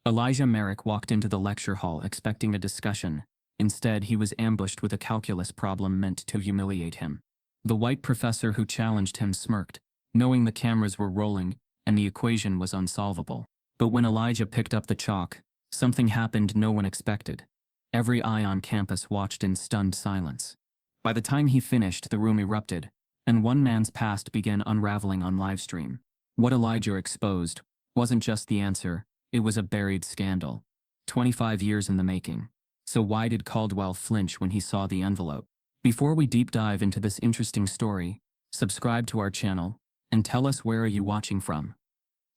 Elijah Merrick walked into the lecture hall expecting a discussion. Instead, he was ambushed with a calculus problem meant to humiliate him. The white professor who challenged him smirked, knowing the cameras were rolling and the equation was unsolvable. But when Elijah picked up the chalk, something happened no one expected. Every eye on campus watched in stunned silence. By the time he finished, the room erupted, and one man's past began unraveling on livestream. What Elijah exposed wasn't just the answer, it was a buried scandal. 25 years in the making. So why did Caldwell flinch when he saw the envelope? Before we deep dive into this interesting story, subscribe to our channel, and tell us where are you watching from.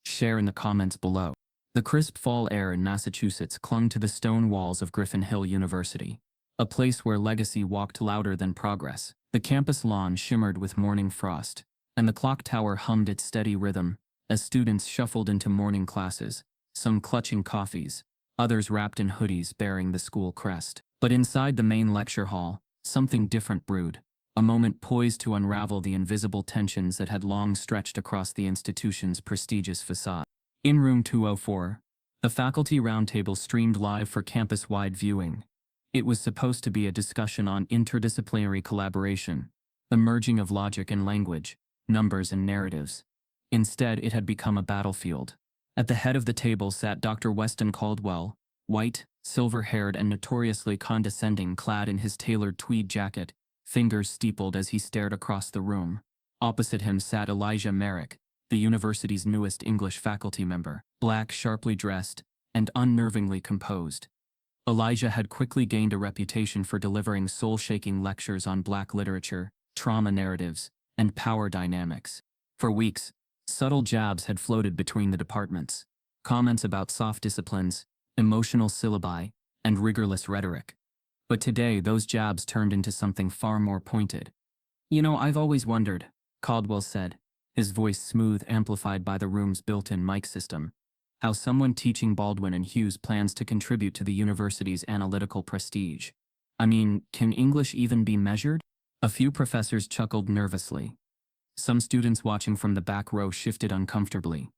Share in the comments below. The crisp fall air in Massachusetts clung to the stone walls of Griffin Hill University, a place where legacy walked louder than progress. The campus lawn shimmered with morning frost, and the clock tower hummed its steady rhythm as students shuffled into morning classes, some clutching coffees, others wrapped in hoodies bearing the school crest. But inside the main lecture hall, something different brewed, a moment poised to unravel the invisible tensions that had long stretched across the institution's prestigious facade. In room 204, the faculty roundtable streamed live for campus-wide viewing. It was supposed to be a discussion on interdisciplinary collaboration, the merging of logic and language, numbers and narratives. Instead, it had become a battlefield. At the head of the table sat Dr. Weston Caldwell, white, silver-haired and notoriously condescending, clad in his tailored tweed jacket, fingers steepled as he stared across the room. Opposite him sat Elijah Merrick, the university's newest English faculty member, black, sharply dressed, and unnervingly composed. Elijah had quickly gained a reputation for delivering soul-shaking lectures on Black literature, trauma narratives, and power dynamics. For weeks, subtle jabs had floated between the departments, comments about soft disciplines, emotional syllabi, and rigorless rhetoric. But today, those jabs turned into something far more pointed. "You know, I've always wondered," Caldwell said, his voice smooth, amplified by the room's built-in mic system, "how someone teaching Baldwin and Hughes plans to contribute to the university's analytical prestige. I mean, can English even be measured?" A few professors chuckled nervously. Some students watching from the back row shifted uncomfortably.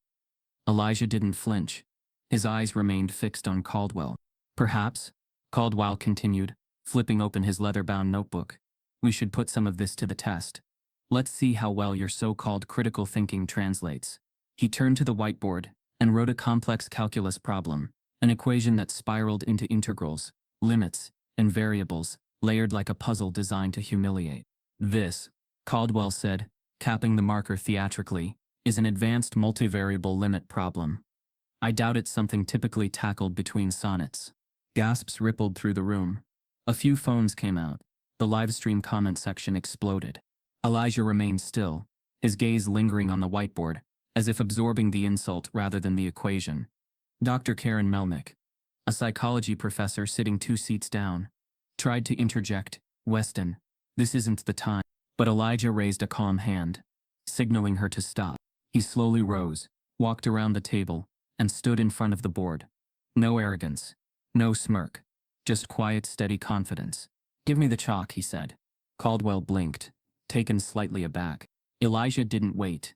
Elijah didn't flinch. His eyes remained fixed on Caldwell. "Perhaps," Caldwell continued, flipping open his leather-bound notebook, "we should put some of this to the test. Let's see how well your so-called critical thinking translates." He turned to the whiteboard and wrote a complex calculus problem, an equation that spiraled into integrals, limits, and variables, layered like a puzzle designed to humiliate. "This," Caldwell said, capping the marker theatrically, "is an advanced multivariable limit problem. I doubt it's something typically tackled between sonnets." Gasps rippled through the room. A few phones came out. The livestream comment section exploded. Elijah remained still, his gaze lingering on the whiteboard, as if absorbing the insult rather than the equation. Dr. Karen Melnick, a psychology professor sitting 2 seats down, tried to interject, "Weston, this isn't the time." But Elijah raised a calm hand, signaling her to stop. He slowly rose, walked around the table, and stood in front of the board. No arrogance, no smirk, just quiet, steady confidence. "Give me the chalk," he said. Caldwell blinked, taken slightly aback. Elijah didn't wait.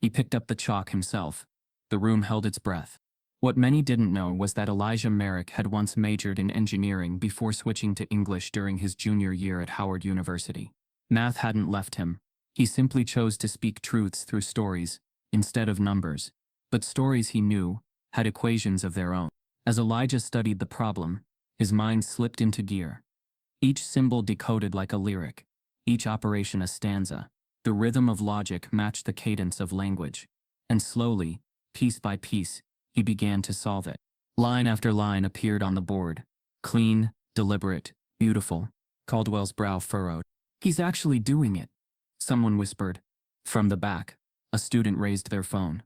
He picked up the chalk himself. The room held its breath. What many didn't know was that Elijah Merrick had once majored in engineering before switching to English during his junior year at Howard University. Math hadn't left him. He simply chose to speak truths through stories, instead of numbers. But stories, he knew, had equations of their own. As Elijah studied the problem, his mind slipped into gear. Each symbol decoded like a lyric, each operation a stanza. The rhythm of logic matched the cadence of language. And slowly, piece by piece, he began to solve it. Line after line appeared on the board. Clean, deliberate, beautiful. Caldwell's brow furrowed. "He's actually doing it," someone whispered. From the back, a student raised their phone.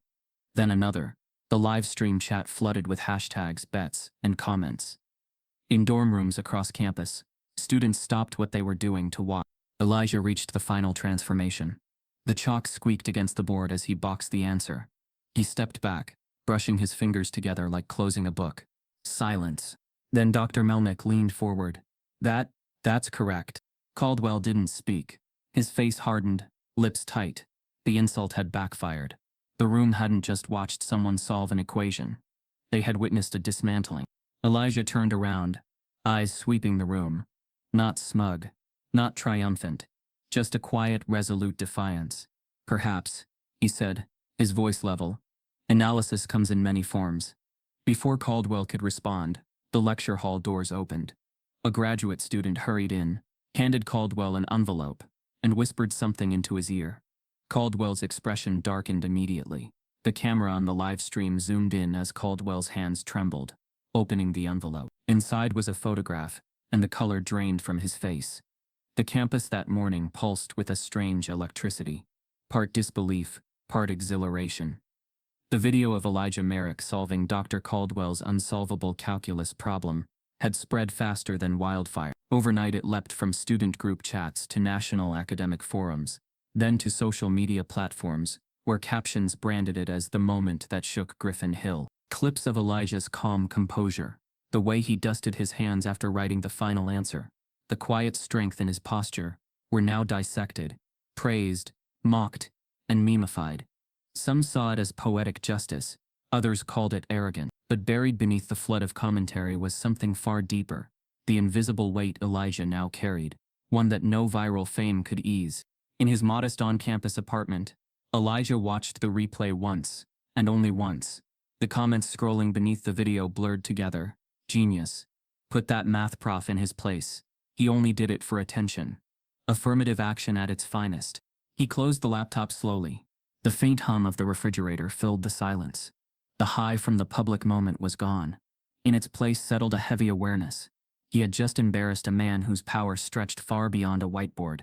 Then another. The live stream chat flooded with hashtags, bets, and comments. In dorm rooms across campus, students stopped what they were doing to watch. Elijah reached the final transformation. The chalk squeaked against the board as he boxed the answer. He stepped back, brushing his fingers together like closing a book. Silence. Then Dr. Melnick leaned forward. That's correct." Caldwell didn't speak. His face hardened, lips tight. The insult had backfired. The room hadn't just watched someone solve an equation. They had witnessed a dismantling. Elijah turned around, eyes sweeping the room. Not smug, not triumphant, just a quiet, resolute defiance. Perhaps, he said, his voice level. Analysis comes in many forms. Before Caldwell could respond, the lecture hall doors opened. A graduate student hurried in, handed Caldwell an envelope, and whispered something into his ear. Caldwell's expression darkened immediately. The camera on the live stream zoomed in as Caldwell's hands trembled, opening the envelope. Inside was a photograph, and the color drained from his face. The campus that morning pulsed with a strange electricity, part disbelief, part exhilaration. The video of Elijah Merrick solving Dr. Caldwell's unsolvable calculus problem had spread faster than wildfire. Overnight it leapt from student group chats to national academic forums, then to social media platforms, where captions branded it as the moment that shook Griffin Hill. Clips of Elijah's calm composure, the way he dusted his hands after writing the final answer, the quiet strength in his posture, were now dissected, praised, mocked, and memified. Some saw it as poetic justice, others called it arrogant, but buried beneath the flood of commentary was something far deeper, the invisible weight Elijah now carried, one that no viral fame could ease. In his modest on-campus apartment, Elijah watched the replay once, and only once. The comments scrolling beneath the video blurred together. Genius. Put that math prof in his place. He only did it for attention. Affirmative action at its finest. He closed the laptop slowly. The faint hum of the refrigerator filled the silence. The high from the public moment was gone. In its place settled a heavy awareness. He had just embarrassed a man whose power stretched far beyond a whiteboard.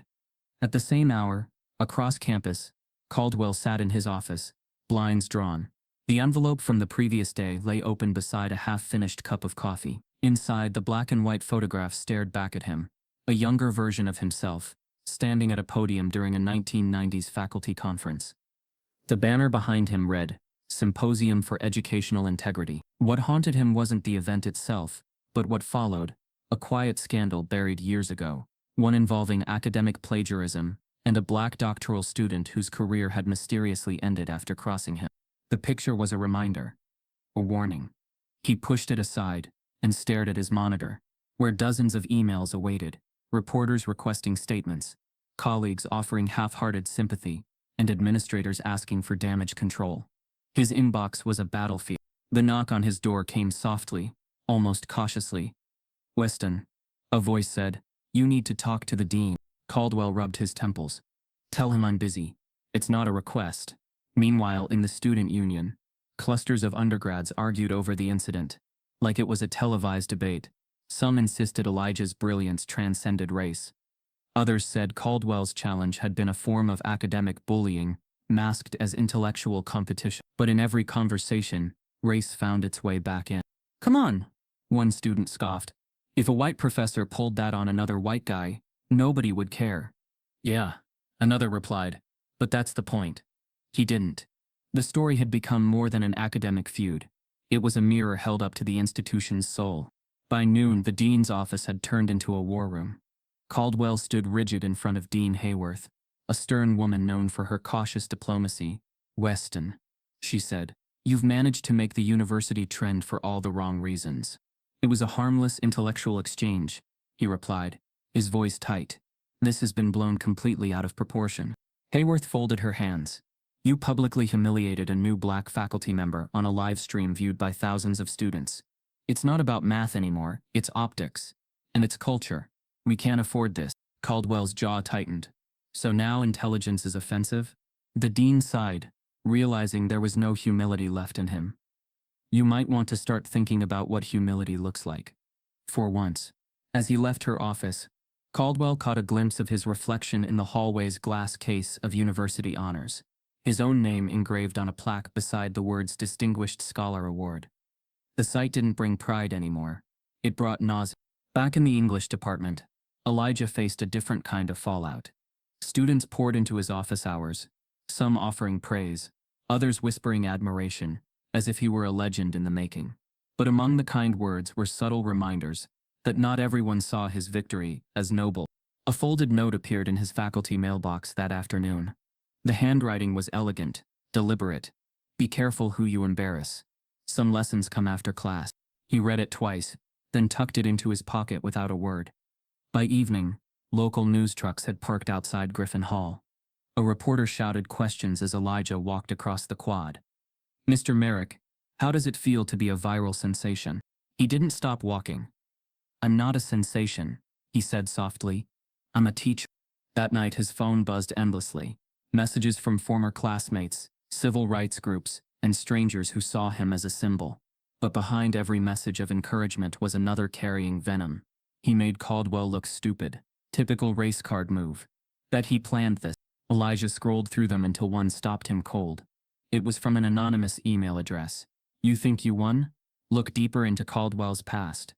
At the same hour, across campus, Caldwell sat in his office, blinds drawn. The envelope from the previous day lay open beside a half-finished cup of coffee. Inside, the black and white photograph stared back at him, a younger version of himself, standing at a podium during a 1990s faculty conference. The banner behind him read, Symposium for Educational Integrity. What haunted him wasn't the event itself, but what followed, a quiet scandal buried years ago, one involving academic plagiarism, and a black doctoral student whose career had mysteriously ended after crossing him. The picture was a reminder, a warning. He pushed it aside and stared at his monitor, where dozens of emails awaited, reporters requesting statements, colleagues offering half-hearted sympathy, and administrators asking for damage control. His inbox was a battlefield. The knock on his door came softly, almost cautiously. Weston, a voice said, you need to talk to the dean. Caldwell rubbed his temples. Tell him I'm busy. It's not a request. Meanwhile, in the student union, clusters of undergrads argued over the incident, like it was a televised debate. Some insisted Elijah's brilliance transcended race. Others said Caldwell's challenge had been a form of academic bullying, masked as intellectual competition. But in every conversation, race found its way back in. Come on, one student scoffed. If a white professor pulled that on another white guy, nobody would care. Yeah, another replied, but that's the point. He didn't. The story had become more than an academic feud. It was a mirror held up to the institution's soul. By noon, the dean's office had turned into a war room. Caldwell stood rigid in front of Dean Hayworth, a stern woman known for her cautious diplomacy. Weston, she said, you've managed to make the university trend for all the wrong reasons. It was a harmless intellectual exchange, he replied, his voice tight. This has been blown completely out of proportion. Hayworth folded her hands. You publicly humiliated a new black faculty member on a live stream viewed by thousands of students. It's not about math anymore, it's optics. And it's culture. We can't afford this. Caldwell's jaw tightened. So now intelligence is offensive? The dean sighed, realizing there was no humility left in him. You might want to start thinking about what humility looks like. For once. As he left her office, Caldwell caught a glimpse of his reflection in the hallway's glass case of university honors, his own name engraved on a plaque beside the words Distinguished Scholar Award. The sight didn't bring pride anymore. It brought nausea. Back in the English department, Elijah faced a different kind of fallout. Students poured into his office hours, some offering praise, others whispering admiration, as if he were a legend in the making. But among the kind words were subtle reminders that not everyone saw his victory as noble. A folded note appeared in his faculty mailbox that afternoon. The handwriting was elegant, deliberate. Be careful who you embarrass. Some lessons come after class. He read it twice, then tucked it into his pocket without a word. By evening, local news trucks had parked outside Griffin Hall. A reporter shouted questions as Elijah walked across the quad. "Mr. Merrick, how does it feel to be a viral sensation?" He didn't stop walking. "I'm not a sensation," he said softly. "I'm a teacher." That night his phone buzzed endlessly. Messages from former classmates, civil rights groups, and strangers who saw him as a symbol. But behind every message of encouragement was another carrying venom. He made Caldwell look stupid. Typical race card move. That he planned this. Elijah scrolled through them until one stopped him cold. It was from an anonymous email address. "You think you won? Look deeper into Caldwell's past.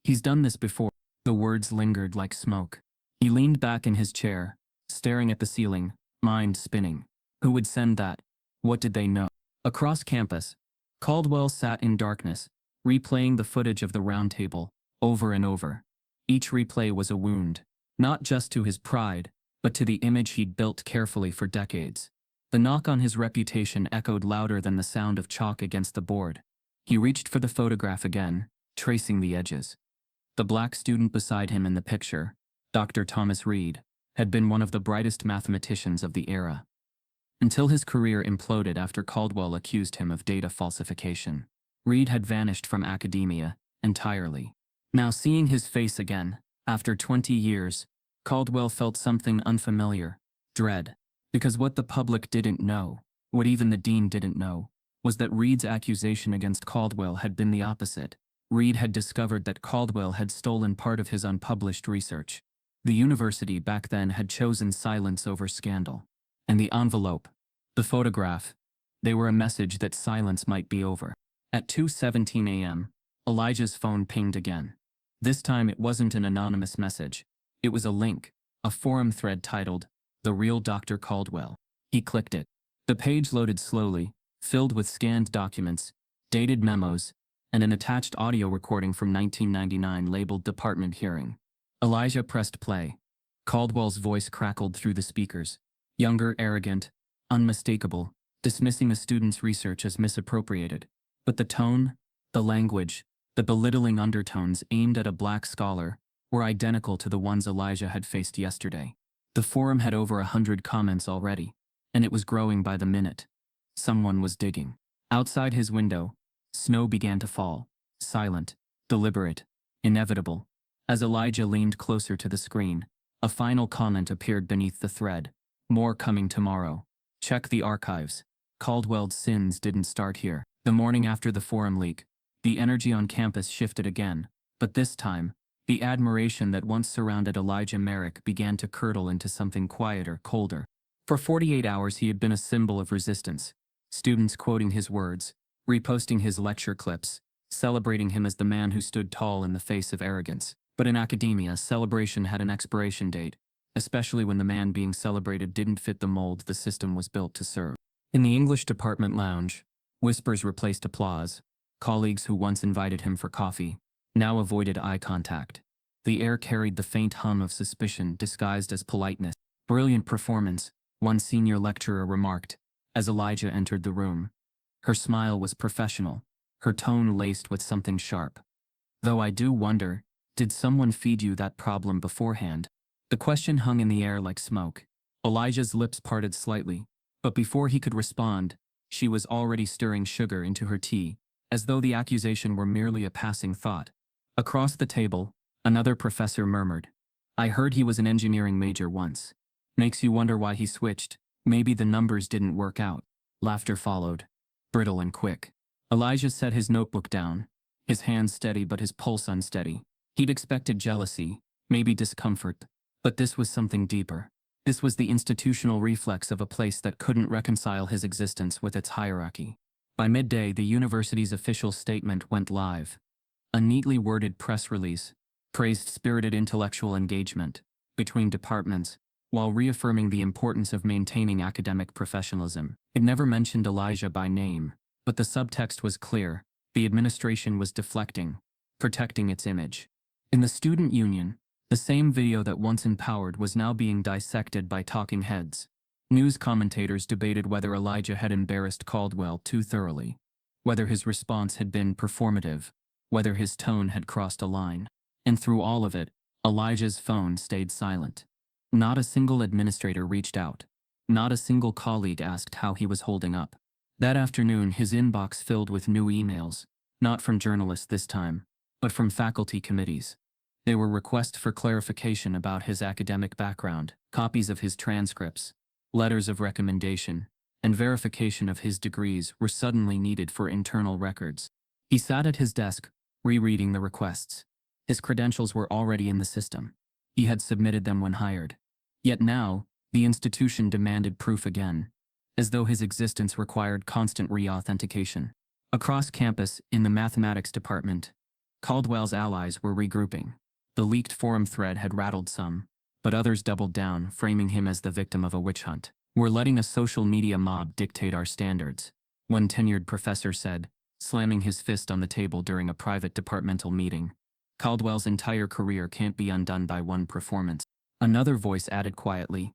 He's done this before." The words lingered like smoke. He leaned back in his chair, staring at the ceiling, mind spinning. Who would send that? What did they know? Across campus, Caldwell sat in darkness, replaying the footage of the round table, over and over. Each replay was a wound, not just to his pride, but to the image he'd built carefully for decades. The knock on his reputation echoed louder than the sound of chalk against the board. He reached for the photograph again, tracing the edges. The black student beside him in the picture, Dr. Thomas Reed, had been one of the brightest mathematicians of the era. Until his career imploded after Caldwell accused him of data falsification. Reed had vanished from academia entirely. Now seeing his face again, after 20 years, Caldwell felt something unfamiliar, dread. Because what the public didn't know, what even the dean didn't know, was that Reed's accusation against Caldwell had been the opposite. Reed had discovered that Caldwell had stolen part of his unpublished research. The university back then had chosen silence over scandal. And the envelope, the photograph, they were a message that silence might be over. At 2:17 a.m., Elijah's phone pinged again. This time it wasn't an anonymous message. It was a link, a forum thread titled, "The Real Dr. Caldwell." He clicked it. The page loaded slowly, filled with scanned documents, dated memos, and an attached audio recording from 1999 labeled Department Hearing. Elijah pressed play. Caldwell's voice crackled through the speakers. Younger, arrogant, unmistakable, dismissing a student's research as misappropriated. But the tone, the language, the belittling undertones aimed at a black scholar were identical to the ones Elijah had faced yesterday. The forum had over 100 comments already, and it was growing by the minute. Someone was digging. Outside his window, snow began to fall, silent, deliberate, inevitable. As Elijah leaned closer to the screen, a final comment appeared beneath the thread. "More coming tomorrow. Check the archives." Caldwell's sins didn't start here. The morning after the forum leak, the energy on campus shifted again, but this time, the admiration that once surrounded Elijah Merrick began to curdle into something quieter, colder. For 48 hours he had been a symbol of resistance. Students quoting his words, reposting his lecture clips, celebrating him as the man who stood tall in the face of arrogance. But in academia, celebration had an expiration date, especially when the man being celebrated didn't fit the mold the system was built to serve. In the English department lounge, whispers replaced applause. Colleagues who once invited him for coffee now avoided eye contact. The air carried the faint hum of suspicion disguised as politeness. "Brilliant performance," one senior lecturer remarked, as Elijah entered the room. Her smile was professional, her tone laced with something sharp. "Though I do wonder, did someone feed you that problem beforehand?" The question hung in the air like smoke. Elijah's lips parted slightly, but before he could respond, she was already stirring sugar into her tea, as though the accusation were merely a passing thought. Across the table, another professor murmured, "I heard he was an engineering major once. Makes you wonder why he switched. Maybe the numbers didn't work out." Laughter followed, brittle and quick. Elijah set his notebook down, his hands steady but his pulse unsteady. He'd expected jealousy, maybe discomfort, but this was something deeper. This was the institutional reflex of a place that couldn't reconcile his existence with its hierarchy. By midday, the university's official statement went live. A neatly worded press release praised spirited intellectual engagement between departments, while reaffirming the importance of maintaining academic professionalism. It never mentioned Elijah by name, but the subtext was clear. The administration was deflecting, protecting its image. In the student union, the same video that once empowered was now being dissected by talking heads. News commentators debated whether Elijah had embarrassed Caldwell too thoroughly. whether his response had been performative, whether his tone had crossed a line. And through all of it, Elijah's phone stayed silent. Not a single administrator reached out. Not a single colleague asked how he was holding up. That afternoon, his inbox filled with new emails, not from journalists this time, but from faculty committees. They were requests for clarification about his academic background, copies of his transcripts, letters of recommendation, and verification of his degrees were suddenly needed for internal records. He sat at his desk, rereading the requests. His credentials were already in the system. He had submitted them when hired. Yet now, the institution demanded proof again, as though his existence required constant re-authentication. Across campus, in the mathematics department, Caldwell's allies were regrouping. The leaked forum thread had rattled some, but others doubled down, framing him as the victim of a witch hunt. "We're letting a social media mob dictate our standards," one tenured professor said, slamming his fist on the table during a private departmental meeting. "Caldwell's entire career can't be undone by one performance." Another voice added quietly,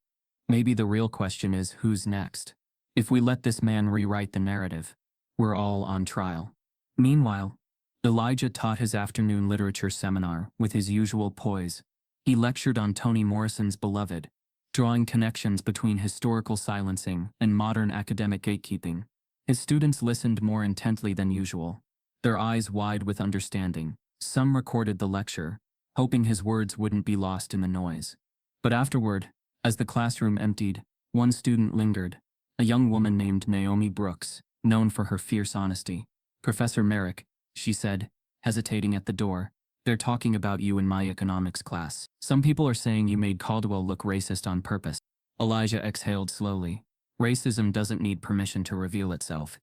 "Maybe the real question is who's next. If we let this man rewrite the narrative, we're all on trial." Meanwhile, Elijah taught his afternoon literature seminar with his usual poise. He lectured on Toni Morrison's Beloved, drawing connections between historical silencing and modern academic gatekeeping. His students listened more intently than usual, their eyes wide with understanding. Some recorded the lecture, hoping his words wouldn't be lost in the noise. But afterward, as the classroom emptied, one student lingered, a young woman named Naomi Brooks, known for her fierce honesty. "Professor Merrick," she said, hesitating at the door, "they're talking about you in my economics class. Some people are saying you made Caldwell look racist on purpose." Elijah exhaled slowly. "Racism doesn't need permission to reveal itself,"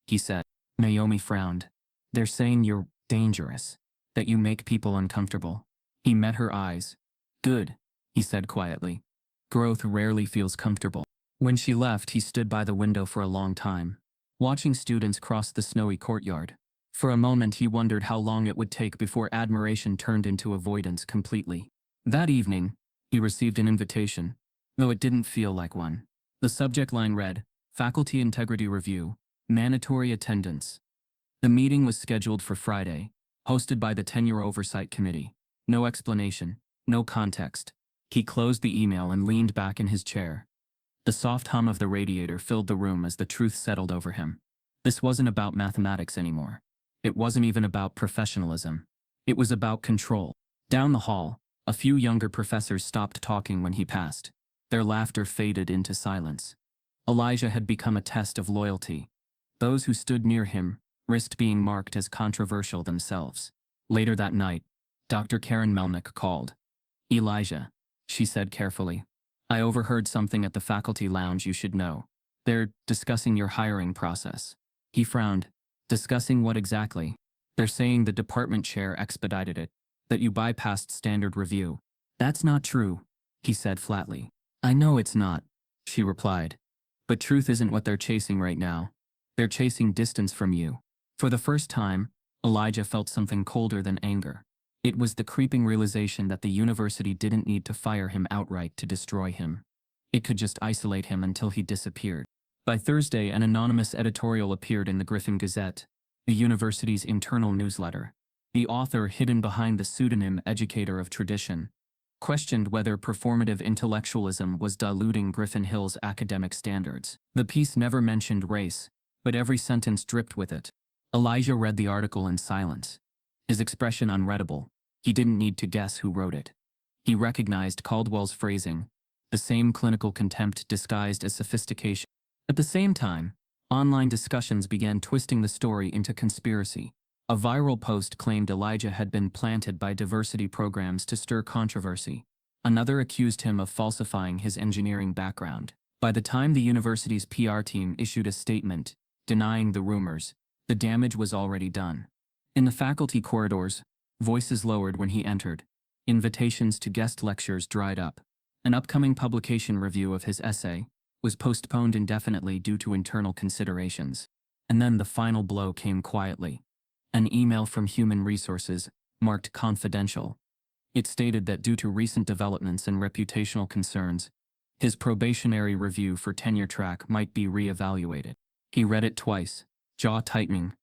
he said. Naomi frowned. "They're saying you're dangerous, that you make people uncomfortable." He met her eyes. "Good," he said quietly. "Growth rarely feels comfortable." When she left, he stood by the window for a long time, watching students cross the snowy courtyard. For a moment he wondered how long it would take before admiration turned into avoidance completely. That evening, he received an invitation, though it didn't feel like one. The subject line read, "Faculty Integrity Review, Mandatory Attendance." The meeting was scheduled for Friday, hosted by the Tenure Oversight Committee. No explanation, no context. He closed the email and leaned back in his chair. The soft hum of the radiator filled the room as the truth settled over him. This wasn't about mathematics anymore. It wasn't even about professionalism. It was about control. Down the hall, a few younger professors stopped talking when he passed. Their laughter faded into silence. Elijah had become a test of loyalty. Those who stood near him risked being marked as controversial themselves. Later that night, Dr. Karen Melnick called. "Elijah," she said carefully, "I overheard something at the faculty lounge you should know. They're discussing your hiring process." He frowned. "Discussing what exactly?" "They're saying the department chair expedited it, that you bypassed standard review." "That's not true," he said flatly. "I know it's not," she replied. "But truth isn't what they're chasing right now. They're chasing distance from you." For the first time, Elijah felt something colder than anger. It was the creeping realization that the university didn't need to fire him outright to destroy him. It could just isolate him until he disappeared. By Thursday, an anonymous editorial appeared in the Griffin Gazette, the university's internal newsletter. The author, hidden behind the pseudonym Educator of Tradition, questioned whether performative intellectualism was diluting Griffin Hill's academic standards. The piece never mentioned race, but every sentence dripped with it. Elijah read the article in silence, his expression unreadable. He didn't need to guess who wrote it. He recognized Caldwell's phrasing, the same clinical contempt disguised as sophistication. At the same time, online discussions began twisting the story into conspiracy. A viral post claimed Elijah had been planted by diversity programs to stir controversy. Another accused him of falsifying his engineering background. By the time the university's PR team issued a statement denying the rumors, the damage was already done. In the faculty corridors, voices lowered when he entered. Invitations to guest lectures dried up. An upcoming publication review of his essay was postponed indefinitely due to internal considerations. And then the final blow came quietly. An email from Human Resources, marked confidential. It stated that due to recent developments and reputational concerns, his probationary review for tenure track might be re-evaluated. He read it twice, jaw tightening.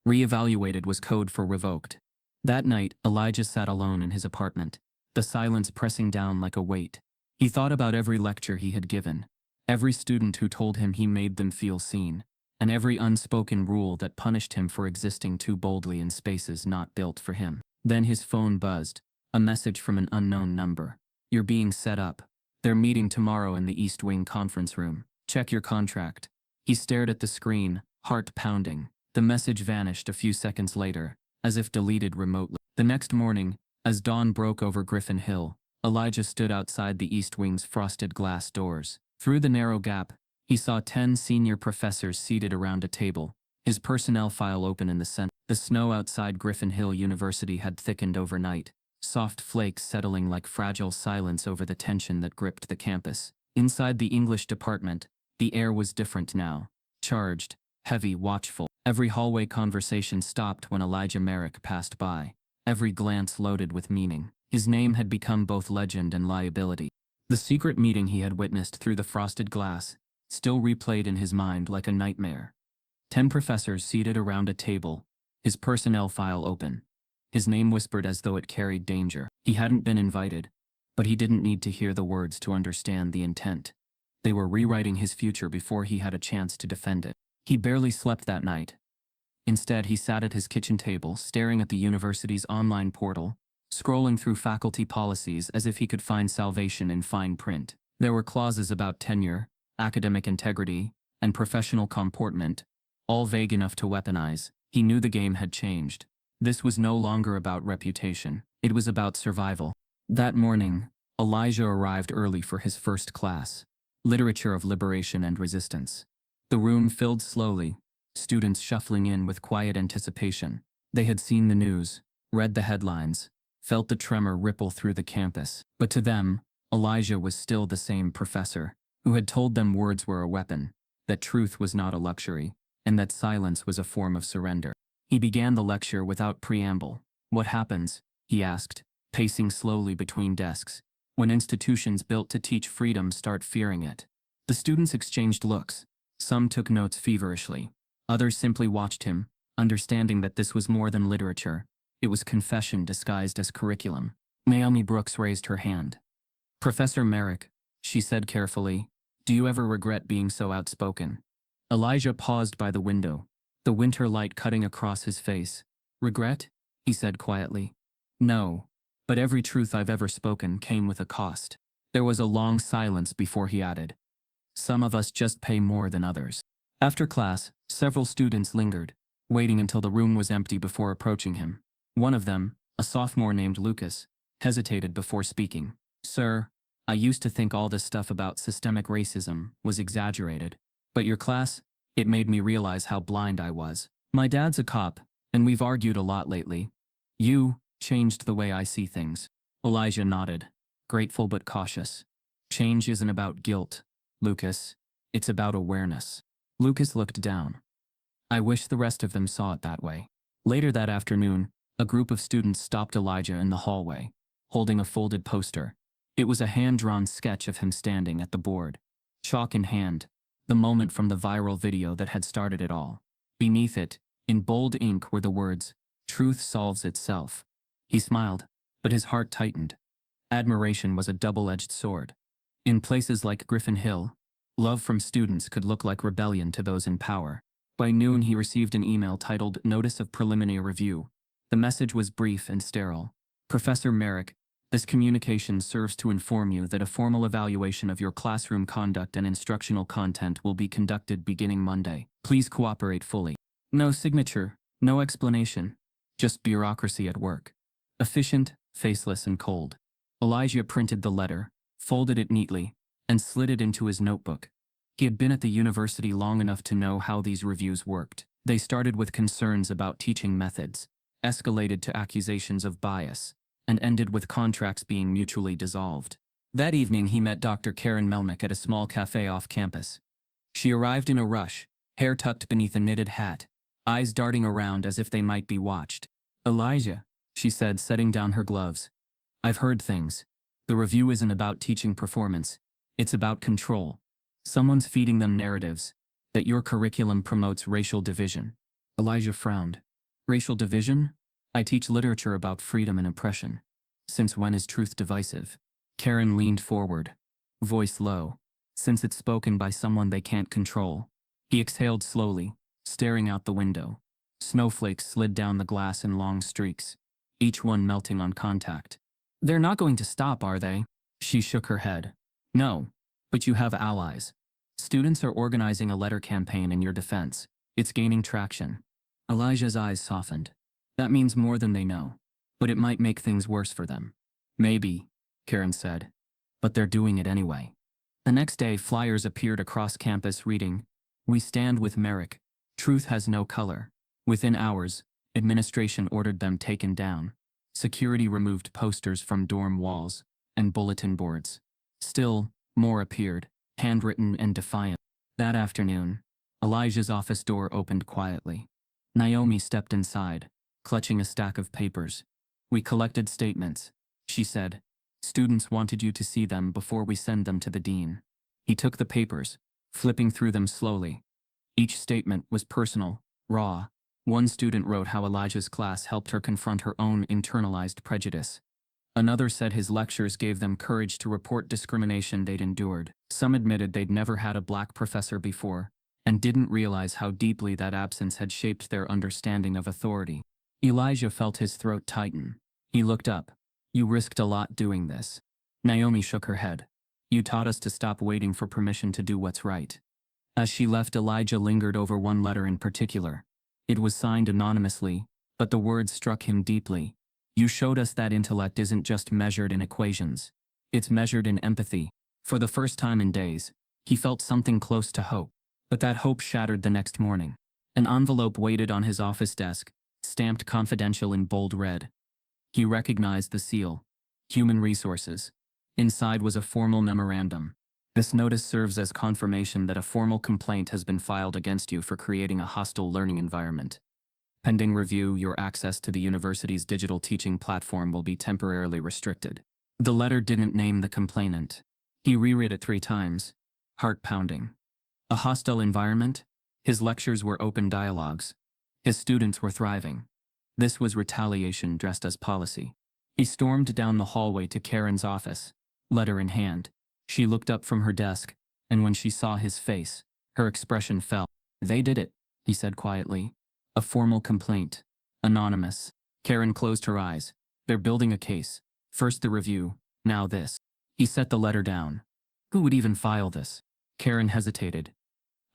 Reevaluated was code for revoked. That night, Elijah sat alone in his apartment, the silence pressing down like a weight. He thought about every lecture he had given, every student who told him he made them feel seen, and every unspoken rule that punished him for existing too boldly in spaces not built for him. Then his phone buzzed, a message from an unknown number. "You're being set up. They're meeting tomorrow in the East Wing conference room. Check your contract." He stared at the screen, heart pounding. The message vanished a few seconds later, as if deleted remotely. The next morning, as dawn broke over Griffin Hill, Elijah stood outside the East Wing's frosted glass doors. Through the narrow gap, he saw 10 senior professors seated around a table, his personnel file open in the center. The snow outside Griffin Hill University had thickened overnight, soft flakes settling like fragile silence over the tension that gripped the campus. Inside the English department, the air was different now, charged, heavy, watchful. Every hallway conversation stopped when Elijah Merrick passed by, every glance loaded with meaning. His name had become both legend and liability. The secret meeting he had witnessed through the frosted glass still replayed in his mind like a nightmare. 10 professors seated around a table, his personnel file open. His name whispered as though it carried danger. He hadn't been invited, but he didn't need to hear the words to understand the intent. They were rewriting his future before he had a chance to defend it. He barely slept that night. Instead, he sat at his kitchen table, staring at the university's online portal, scrolling through faculty policies as if he could find salvation in fine print. There were clauses about tenure, academic integrity, and professional comportment, all vague enough to weaponize. He knew the game had changed. This was no longer about reputation. It was about survival. That morning, Elijah arrived early for his first class, Literature of Liberation and Resistance. The room filled slowly, students shuffling in with quiet anticipation. They had seen the news, read the headlines, felt the tremor ripple through the campus. But to them, Elijah was still the same professor, who had told them words were a weapon, that truth was not a luxury, and that silence was a form of surrender. He began the lecture without preamble. "What happens," he asked, pacing slowly between desks, "when institutions built to teach freedom start fearing it?" The students exchanged looks. Some took notes feverishly. Others simply watched him, understanding that this was more than literature. It was confession disguised as curriculum. Naomi Brooks raised her hand. "Professor Merrick," she said carefully, "do you ever regret being so outspoken?" Elijah paused by the window, the winter light cutting across his face. "Regret?" he said quietly. "No, but every truth I've ever spoken came with a cost." There was a long silence before he added, "Some of us just pay more than others." After class, several students lingered, waiting until the room was empty before approaching him. One of them, a sophomore named Lucas, hesitated before speaking. "Sir, I used to think all this stuff about systemic racism was exaggerated. But your class, it made me realize how blind I was. My dad's a cop, and we've argued a lot lately. You changed the way I see things." Elijah nodded, grateful but cautious. "Change isn't about guilt, Lucas. It's about awareness." Lucas looked down. "I wish the rest of them saw it that way." Later that afternoon, a group of students stopped Elijah in the hallway, holding a folded poster. It was a hand-drawn sketch of him standing at the board, chalk in hand, the moment from the viral video that had started it all. Beneath it, in bold ink, were the words, "Truth solves itself." He smiled, but his heart tightened. Admiration was a double-edged sword. In places like Griffin Hill, love from students could look like rebellion to those in power. By noon, he received an email titled Notice of Preliminary Review. The message was brief and sterile. "Professor Merrick, this communication serves to inform you that a formal evaluation of your classroom conduct and instructional content will be conducted beginning Monday. Please cooperate fully." No signature, no explanation, just bureaucracy at work. Efficient, faceless, and cold. Elijah printed the letter, folded it neatly, and slid it into his notebook. He had been at the university long enough to know how these reviews worked. They started with concerns about teaching methods, escalated to accusations of bias, and ended with contracts being mutually dissolved. That evening, he met Dr. Karen Melnick at a small cafe off campus. She arrived in a rush, hair tucked beneath a knitted hat, eyes darting around as if they might be watched. "Elijah," she said, setting down her gloves, "I've heard things. The review isn't about teaching performance. It's about control. Someone's feeding them narratives, that your curriculum promotes racial division." Elijah frowned. Racial division? I teach literature about freedom and oppression. Since when is truth divisive? Karen leaned forward, voice low, since it's spoken by someone they can't control. He exhaled slowly, staring out the window. Snowflakes slid down the glass in long streaks, each one melting on contact. They're not going to stop, are they? She shook her head. No, but you have allies. Students are organizing a letter campaign in your defense. It's gaining traction. Elijah's eyes softened. That means more than they know, but it might make things worse for them. Maybe, Karen said, but they're doing it anyway. The next day, flyers appeared across campus reading, "We stand with Merrick. Truth has no color." Within hours, administration ordered them taken down. Security removed posters from dorm walls and bulletin boards. Still, more appeared, handwritten and defiant. That afternoon, Elijah's office door opened quietly. Naomi stepped inside, clutching a stack of papers. "We collected statements," she said. "Students wanted you to see them before we send them to the dean." He took the papers, flipping through them slowly. Each statement was personal, raw. One student wrote how Elijah's class helped her confront her own internalized prejudice. Another said his lectures gave them courage to report discrimination they'd endured. Some admitted they'd never had a black professor before, and didn't realize how deeply that absence had shaped their understanding of authority. Elijah felt his throat tighten. He looked up. "You risked a lot doing this." Naomi shook her head. "You taught us to stop waiting for permission to do what's right." As she left, Elijah lingered over one letter in particular. It was signed anonymously, but the words struck him deeply. "You showed us that intellect isn't just measured in equations. It's measured in empathy." For the first time in days, he felt something close to hope. But that hope shattered the next morning. An envelope waited on his office desk, stamped confidential in bold red. He recognized the seal. Human Resources. Inside was a formal memorandum. "This notice serves as confirmation that a formal complaint has been filed against you for creating a hostile learning environment. Pending review, your access to the university's digital teaching platform will be temporarily restricted." The letter didn't name the complainant. He reread it 3 times, heart pounding. A hostile environment? His lectures were open dialogues. His students were thriving. This was retaliation dressed as policy. He stormed down the hallway to Karen's office, letter in hand. She looked up from her desk, and when she saw his face, her expression fell. "They did it," he said quietly. "A formal complaint. Anonymous." Karen closed her eyes. "They're building a case. First the review, now this." He set the letter down. "Who would even file this?" Karen hesitated.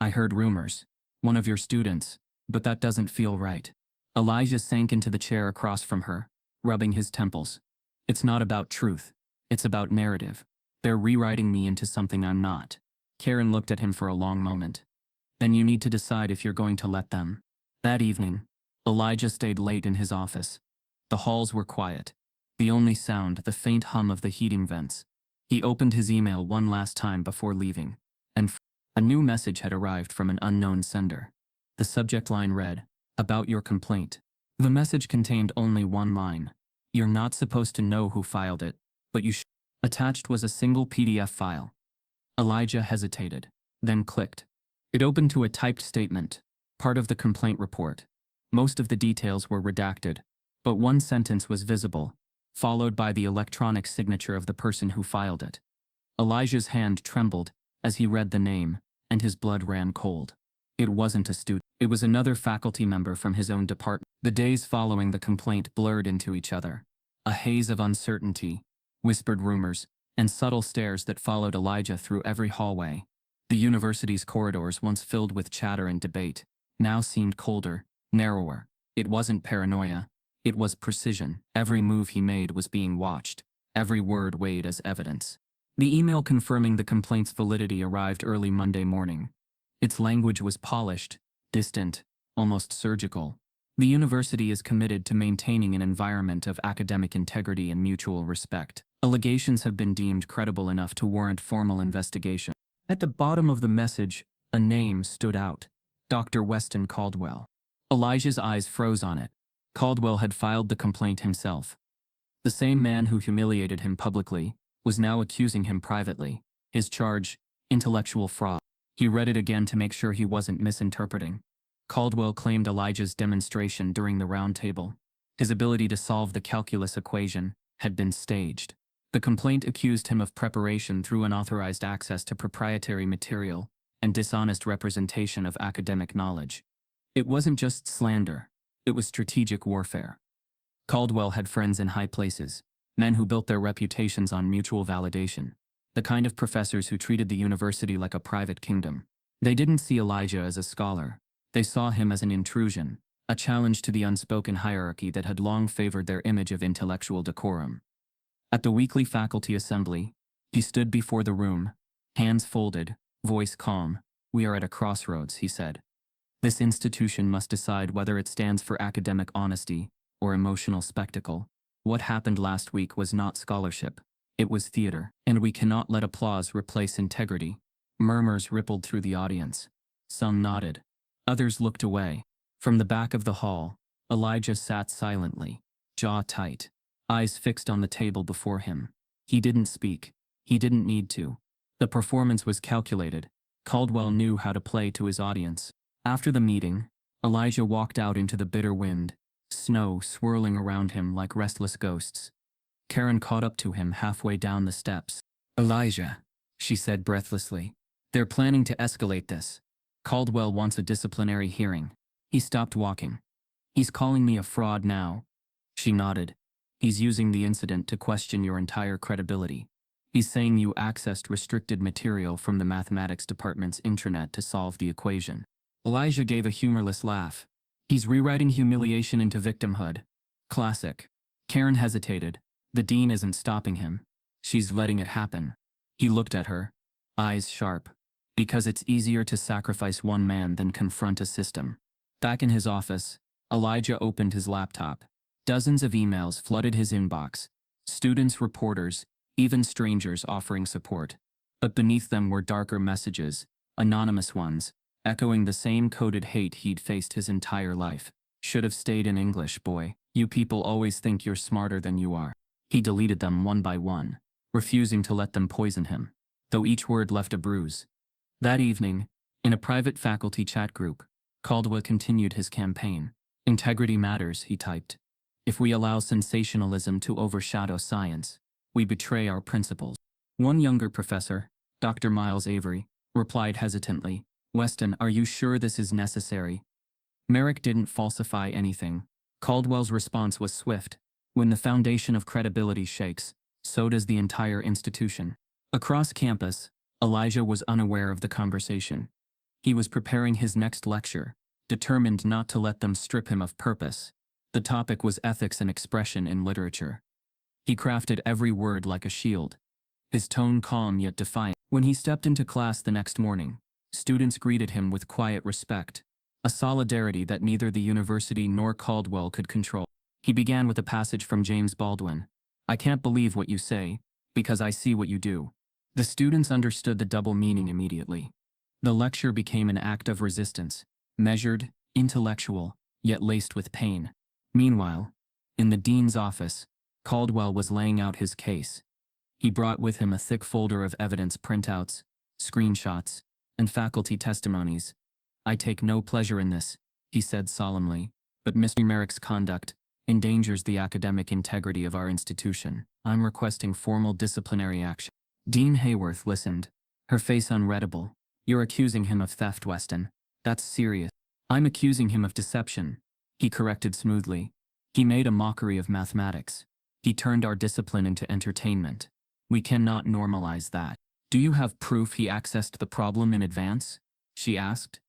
"I heard rumors. One of your students, but that doesn't feel right." Elijah sank into the chair across from her, rubbing his temples. "It's not about truth. It's about narrative. They're rewriting me into something I'm not." Karen looked at him for a long moment. "Then you need to decide if you're going to let them." That evening, Elijah stayed late in his office. The halls were quiet. The only sound, the faint hum of the heating vents. He opened his email one last time before leaving, and a new message had arrived from an unknown sender. The subject line read, "About your complaint." The message contained only one line. "You're not supposed to know who filed it, but you should." Attached was a single PDF file. Elijah hesitated, then clicked. It opened to a typed statement, part of the complaint report. Most of the details were redacted, but one sentence was visible, followed by the electronic signature of the person who filed it. Elijah's hand trembled as he read the name, and his blood ran cold. It wasn't a student. It was another faculty member from his own department. The days following the complaint blurred into each other. A haze of uncertainty, whispered rumors, and subtle stares that followed Elijah through every hallway. The university's corridors, once filled with chatter and debate, now seemed colder, narrower. It wasn't paranoia. It was precision. Every move he made was being watched. Every word weighed as evidence. The email confirming the complaint's validity arrived early Monday morning. Its language was polished, distant, almost surgical. The university is committed to maintaining an environment of academic integrity and mutual respect. Allegations have been deemed credible enough to warrant formal investigation. At the bottom of the message, a name stood out. Dr. Weston Caldwell. Elijah's eyes froze on it. Caldwell had filed the complaint himself. The same man who humiliated him publicly was now accusing him privately. His charge, intellectual fraud. He read it again to make sure he wasn't misinterpreting. Caldwell claimed Elijah's demonstration during the roundtable. His ability to solve the calculus equation had been staged. The complaint accused him of preparation through unauthorized access to proprietary material and dishonest representation of academic knowledge. It wasn't just slander, it was strategic warfare. Caldwell had friends in high places, men who built their reputations on mutual validation, the kind of professors who treated the university like a private kingdom. They didn't see Elijah as a scholar. They saw him as an intrusion, a challenge to the unspoken hierarchy that had long favored their image of intellectual decorum. At the weekly faculty assembly, he stood before the room, hands folded, voice calm. "We are at a crossroads," he said. "This institution must decide whether it stands for academic honesty or emotional spectacle. What happened last week was not scholarship. It was theater, and we cannot let applause replace integrity." Murmurs rippled through the audience. Some nodded. Others looked away. From the back of the hall, Elijah sat silently, jaw tight, eyes fixed on the table before him. He didn't speak. He didn't need to. The performance was calculated. Caldwell knew how to play to his audience. After the meeting, Elijah walked out into the bitter wind, snow swirling around him like restless ghosts. Karen caught up to him halfway down the steps. "Elijah," she said breathlessly, "they're planning to escalate this. Caldwell wants a disciplinary hearing." He stopped walking. "He's calling me a fraud now." She nodded. "He's using the incident to question your entire credibility. He's saying you accessed restricted material from the mathematics department's intranet to solve the equation." Elijah gave a humorless laugh. "He's rewriting humiliation into victimhood. Classic." Karen hesitated. The dean isn't stopping him. She's letting it happen. He looked at her, eyes sharp. "Because it's easier to sacrifice one man than confront a system." Back in his office, Elijah opened his laptop. Dozens of emails flooded his inbox. Students, reporters, even strangers offering support. But beneath them were darker messages, anonymous ones, echoing the same coded hate he'd faced his entire life. "Should have stayed in English, boy. You people always think you're smarter than you are." He deleted them one by one, refusing to let them poison him, though each word left a bruise. That evening, in a private faculty chat group, Caldwell continued his campaign. "Integrity matters," he typed. "If we allow sensationalism to overshadow science, we betray our principles." One younger professor, Dr. Miles Avery, replied hesitantly, "Weston, are you sure this is necessary?" Merrick didn't falsify anything. Caldwell's response was swift. When the foundation of credibility shakes, so does the entire institution. Across campus, Elijah was unaware of the conversation. He was preparing his next lecture, determined not to let them strip him of purpose. The topic was ethics and expression in literature. He crafted every word like a shield, his tone calm yet defiant. When he stepped into class the next morning, students greeted him with quiet respect, a solidarity that neither the university nor Caldwell could control. He began with a passage from James Baldwin. "I can't believe what you say, because I see what you do." The students understood the double meaning immediately. The lecture became an act of resistance, measured, intellectual, yet laced with pain. Meanwhile, in the dean's office, Caldwell was laying out his case. He brought with him a thick folder of evidence printouts, screenshots, and faculty testimonies. "I take no pleasure in this," he said solemnly, "but Mr. Merrick's conduct endangers the academic integrity of our institution. I'm requesting formal disciplinary action." Dean Hayworth listened, her face unreadable. "You're accusing him of theft, Weston. That's serious." "I'm accusing him of deception," he corrected smoothly. "He made a mockery of mathematics. He turned our discipline into entertainment. We cannot normalize that." "Do you have proof he accessed the problem in advance?" she asked.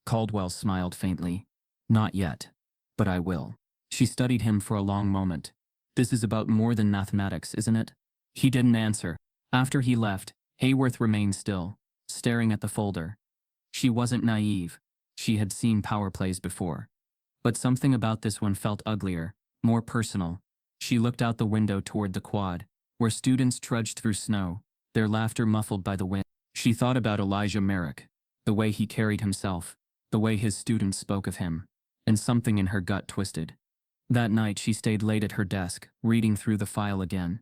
Caldwell smiled faintly. "Not yet. But I will." She studied him for a long moment. "This is about more than mathematics, isn't it?" He didn't answer. After he left, Hayworth remained still, staring at the folder. She wasn't naive. She had seen power plays before. But something about this one felt uglier, more personal. She looked out the window toward the quad, where students trudged through snow, their laughter muffled by the wind. She thought about Elijah Merrick, the way he carried himself, the way his students spoke of him, and something in her gut twisted. That night she stayed late at her desk, reading through the file again.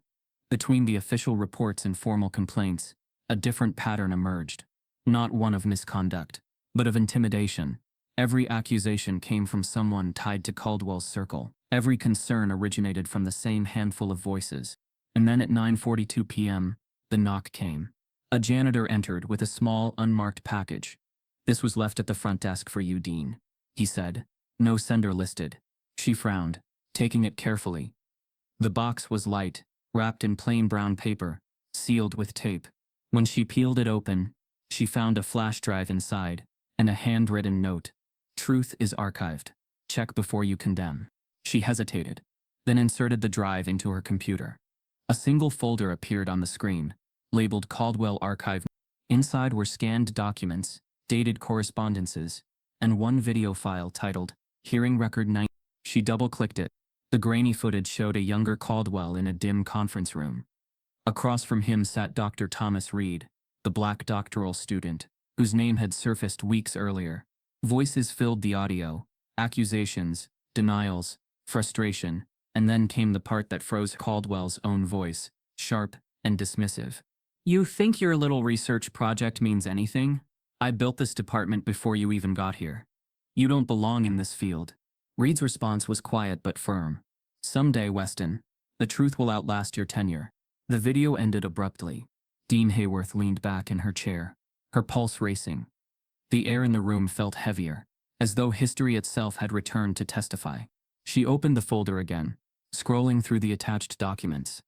Between the official reports and formal complaints, a different pattern emerged. Not one of misconduct, but of intimidation. Every accusation came from someone tied to Caldwell's circle. Every concern originated from the same handful of voices. And then at 9:42 p.m., the knock came. A janitor entered with a small, unmarked package. "This was left at the front desk for you, Dean," he said. "No sender listed." She frowned, taking it carefully. The box was light, wrapped in plain brown paper, sealed with tape. When she peeled it open, she found a flash drive inside, and a handwritten note. "Truth is archived. Check before you condemn." She hesitated, then inserted the drive into her computer. A single folder appeared on the screen, labeled Caldwell Archive. Inside were scanned documents, dated correspondences, and one video file titled Hearing Record 9. She double-clicked it. The grainy footage showed a younger Caldwell in a dim conference room. Across from him sat Dr. Thomas Reed, the black doctoral student, whose name had surfaced weeks earlier. Voices filled the audio, accusations, denials, frustration, and then came the part that froze Caldwell's own voice, sharp and dismissive. "You think your little research project means anything? I built this department before you even got here. You don't belong in this field." Reed's response was quiet but firm. "Someday, Weston, the truth will outlast your tenure." The video ended abruptly. Dean Hayworth leaned back in her chair, her pulse racing. The air in the room felt heavier, as though history itself had returned to testify. She opened the folder again, scrolling through the attached documents.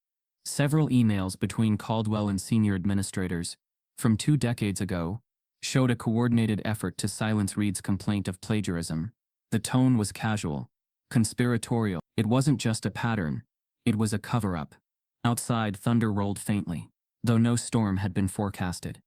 Several emails between Caldwell and senior administrators, from 2 decades ago, showed a coordinated effort to silence Reed's complaint of plagiarism. The tone was casual, conspiratorial. It wasn't just a pattern, it was a cover-up. Outside, thunder rolled faintly, though no storm had been forecasted.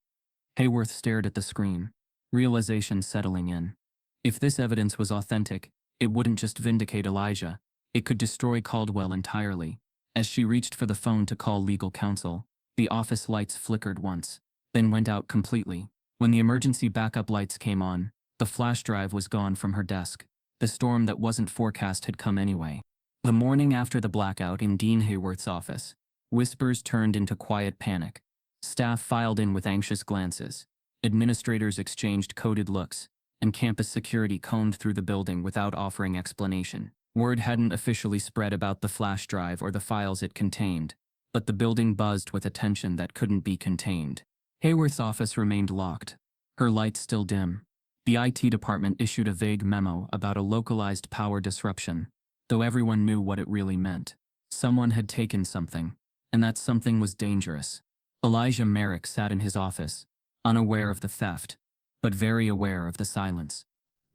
Hayworth stared at the screen, realization settling in. If this evidence was authentic, it wouldn't just vindicate Elijah, it could destroy Caldwell entirely. As she reached for the phone to call legal counsel, the office lights flickered once, then went out completely. When the emergency backup lights came on, the flash drive was gone from her desk. The storm that wasn't forecast had come anyway. The morning after the blackout in Dean Hayworth's office, whispers turned into quiet panic. Staff filed in with anxious glances. Administrators exchanged coded looks, and campus security combed through the building without offering explanation. Word hadn't officially spread about the flash drive or the files it contained, but the building buzzed with attention that couldn't be contained. Hayworth's office remained locked, her lights still dim. The IT department issued a vague memo about a localized power disruption, though everyone knew what it really meant. Someone had taken something, and that something was dangerous. Elijah Merrick sat in his office, unaware of the theft, but very aware of the silence.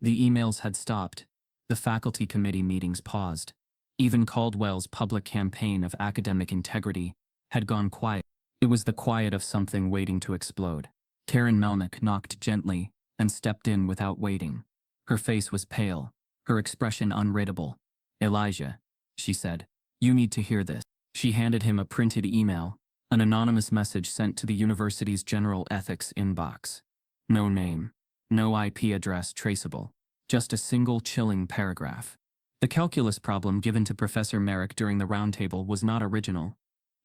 The emails had stopped. The faculty committee meetings paused. Even Caldwell's public campaign of academic integrity had gone quiet. It was the quiet of something waiting to explode. Karen Melnick knocked gently and stepped in without waiting. Her face was pale, her expression unreadable. "Elijah," she said, "you need to hear this." She handed him a printed email, an anonymous message sent to the university's general ethics inbox. No name, no IP address traceable, just a single chilling paragraph. The calculus problem given to Professor Merrick during the roundtable was not original.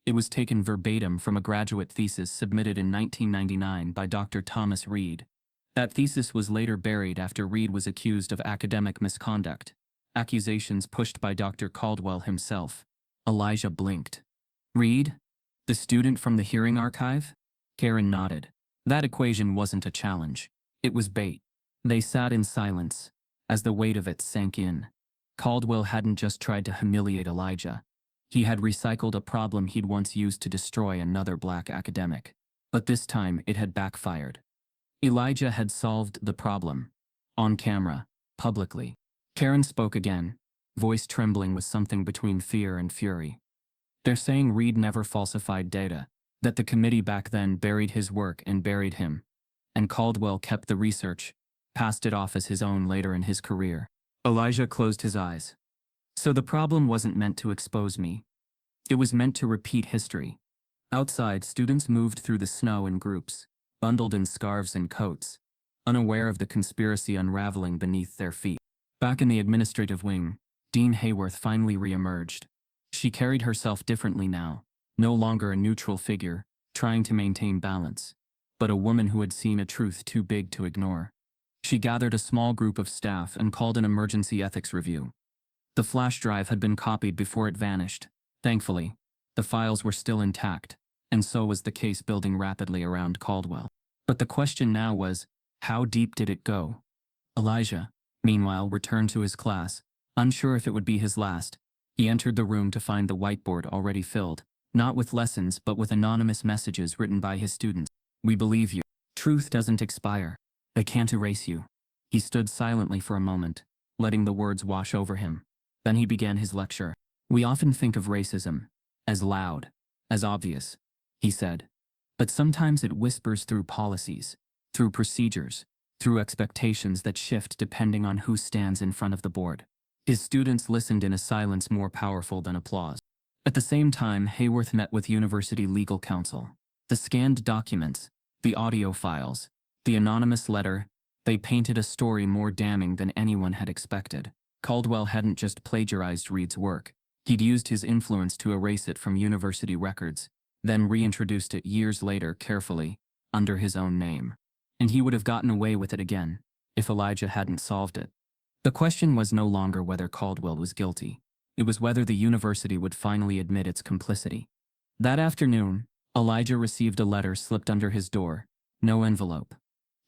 It was taken verbatim from a graduate thesis submitted in 1999 by Dr. Thomas Reed. That thesis was later buried after Reed was accused of academic misconduct, accusations pushed by Dr. Caldwell himself. Elijah blinked. "Reed? The student from the hearing archive?" Karen nodded. That equation wasn't a challenge. It was bait. They sat in silence, as the weight of it sank in. Caldwell hadn't just tried to humiliate Elijah. He had recycled a problem he'd once used to destroy another black academic. But this time it had backfired. Elijah had solved the problem. On camera, publicly. Karen spoke again, voice trembling with something between fear and fury. "They're saying Reed never falsified data, that the committee back then buried his work and buried him. And Caldwell kept the research, passed it off as his own later in his career." Elijah closed his eyes. "So the problem wasn't meant to expose me. It was meant to repeat history." Outside, students moved through the snow in groups, bundled in scarves and coats, unaware of the conspiracy unraveling beneath their feet. Back in the administrative wing, Dean Hayworth finally re-emerged. She carried herself differently now, no longer a neutral figure, trying to maintain balance, but a woman who had seen a truth too big to ignore. She gathered a small group of staff and called an emergency ethics review. The flash drive had been copied before it vanished. Thankfully, the files were still intact, and so was the case building rapidly around Caldwell. But the question now was, how deep did it go? Elijah, meanwhile, returned to his class, unsure if it would be his last. He entered the room to find the whiteboard already filled, not with lessons but with anonymous messages written by his students. We believe you. Truth doesn't expire. They can't erase you. He stood silently for a moment, letting the words wash over him. Then he began his lecture. We often think of racism as loud, as obvious, he said. But sometimes it whispers through policies, through procedures, through expectations that shift depending on who stands in front of the board. His students listened in a silence more powerful than applause. At the same time, Hayworth met with university legal counsel. The scanned documents, the audio files, the anonymous letter, they painted a story more damning than anyone had expected. Caldwell hadn't just plagiarized Reed's work. He'd used his influence to erase it from university records, then reintroduced it years later carefully, under his own name. And he would have gotten away with it again, if Elijah hadn't solved it. The question was no longer whether Caldwell was guilty. It was whether the university would finally admit its complicity. That afternoon, Elijah received a letter slipped under his door. No envelope.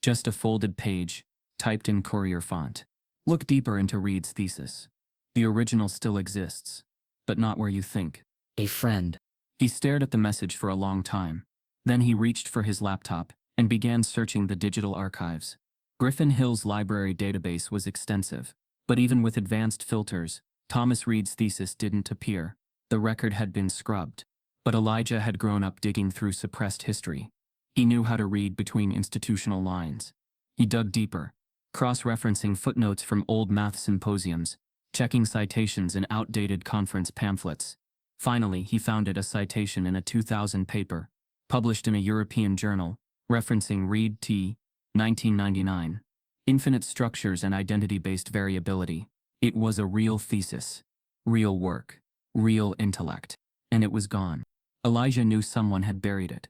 Just a folded page, typed in courier font. Look deeper into Reed's thesis. The original still exists, but not where you think. A friend. He stared at the message for a long time. Then he reached for his laptop and began searching the digital archives. Griffin Hill's library database was extensive, but even with advanced filters, Thomas Reed's thesis didn't appear. The record had been scrubbed. But Elijah had grown up digging through suppressed history. He knew how to read between institutional lines. He dug deeper, cross-referencing footnotes from old math symposiums, checking citations in outdated conference pamphlets. Finally, he found a citation in a 2000 paper, published in a European journal, referencing Reed T. 1999. Infinite Structures and Identity-Based Variability. It was a real thesis, real work, real intellect, and it was gone. Elijah knew someone had buried it,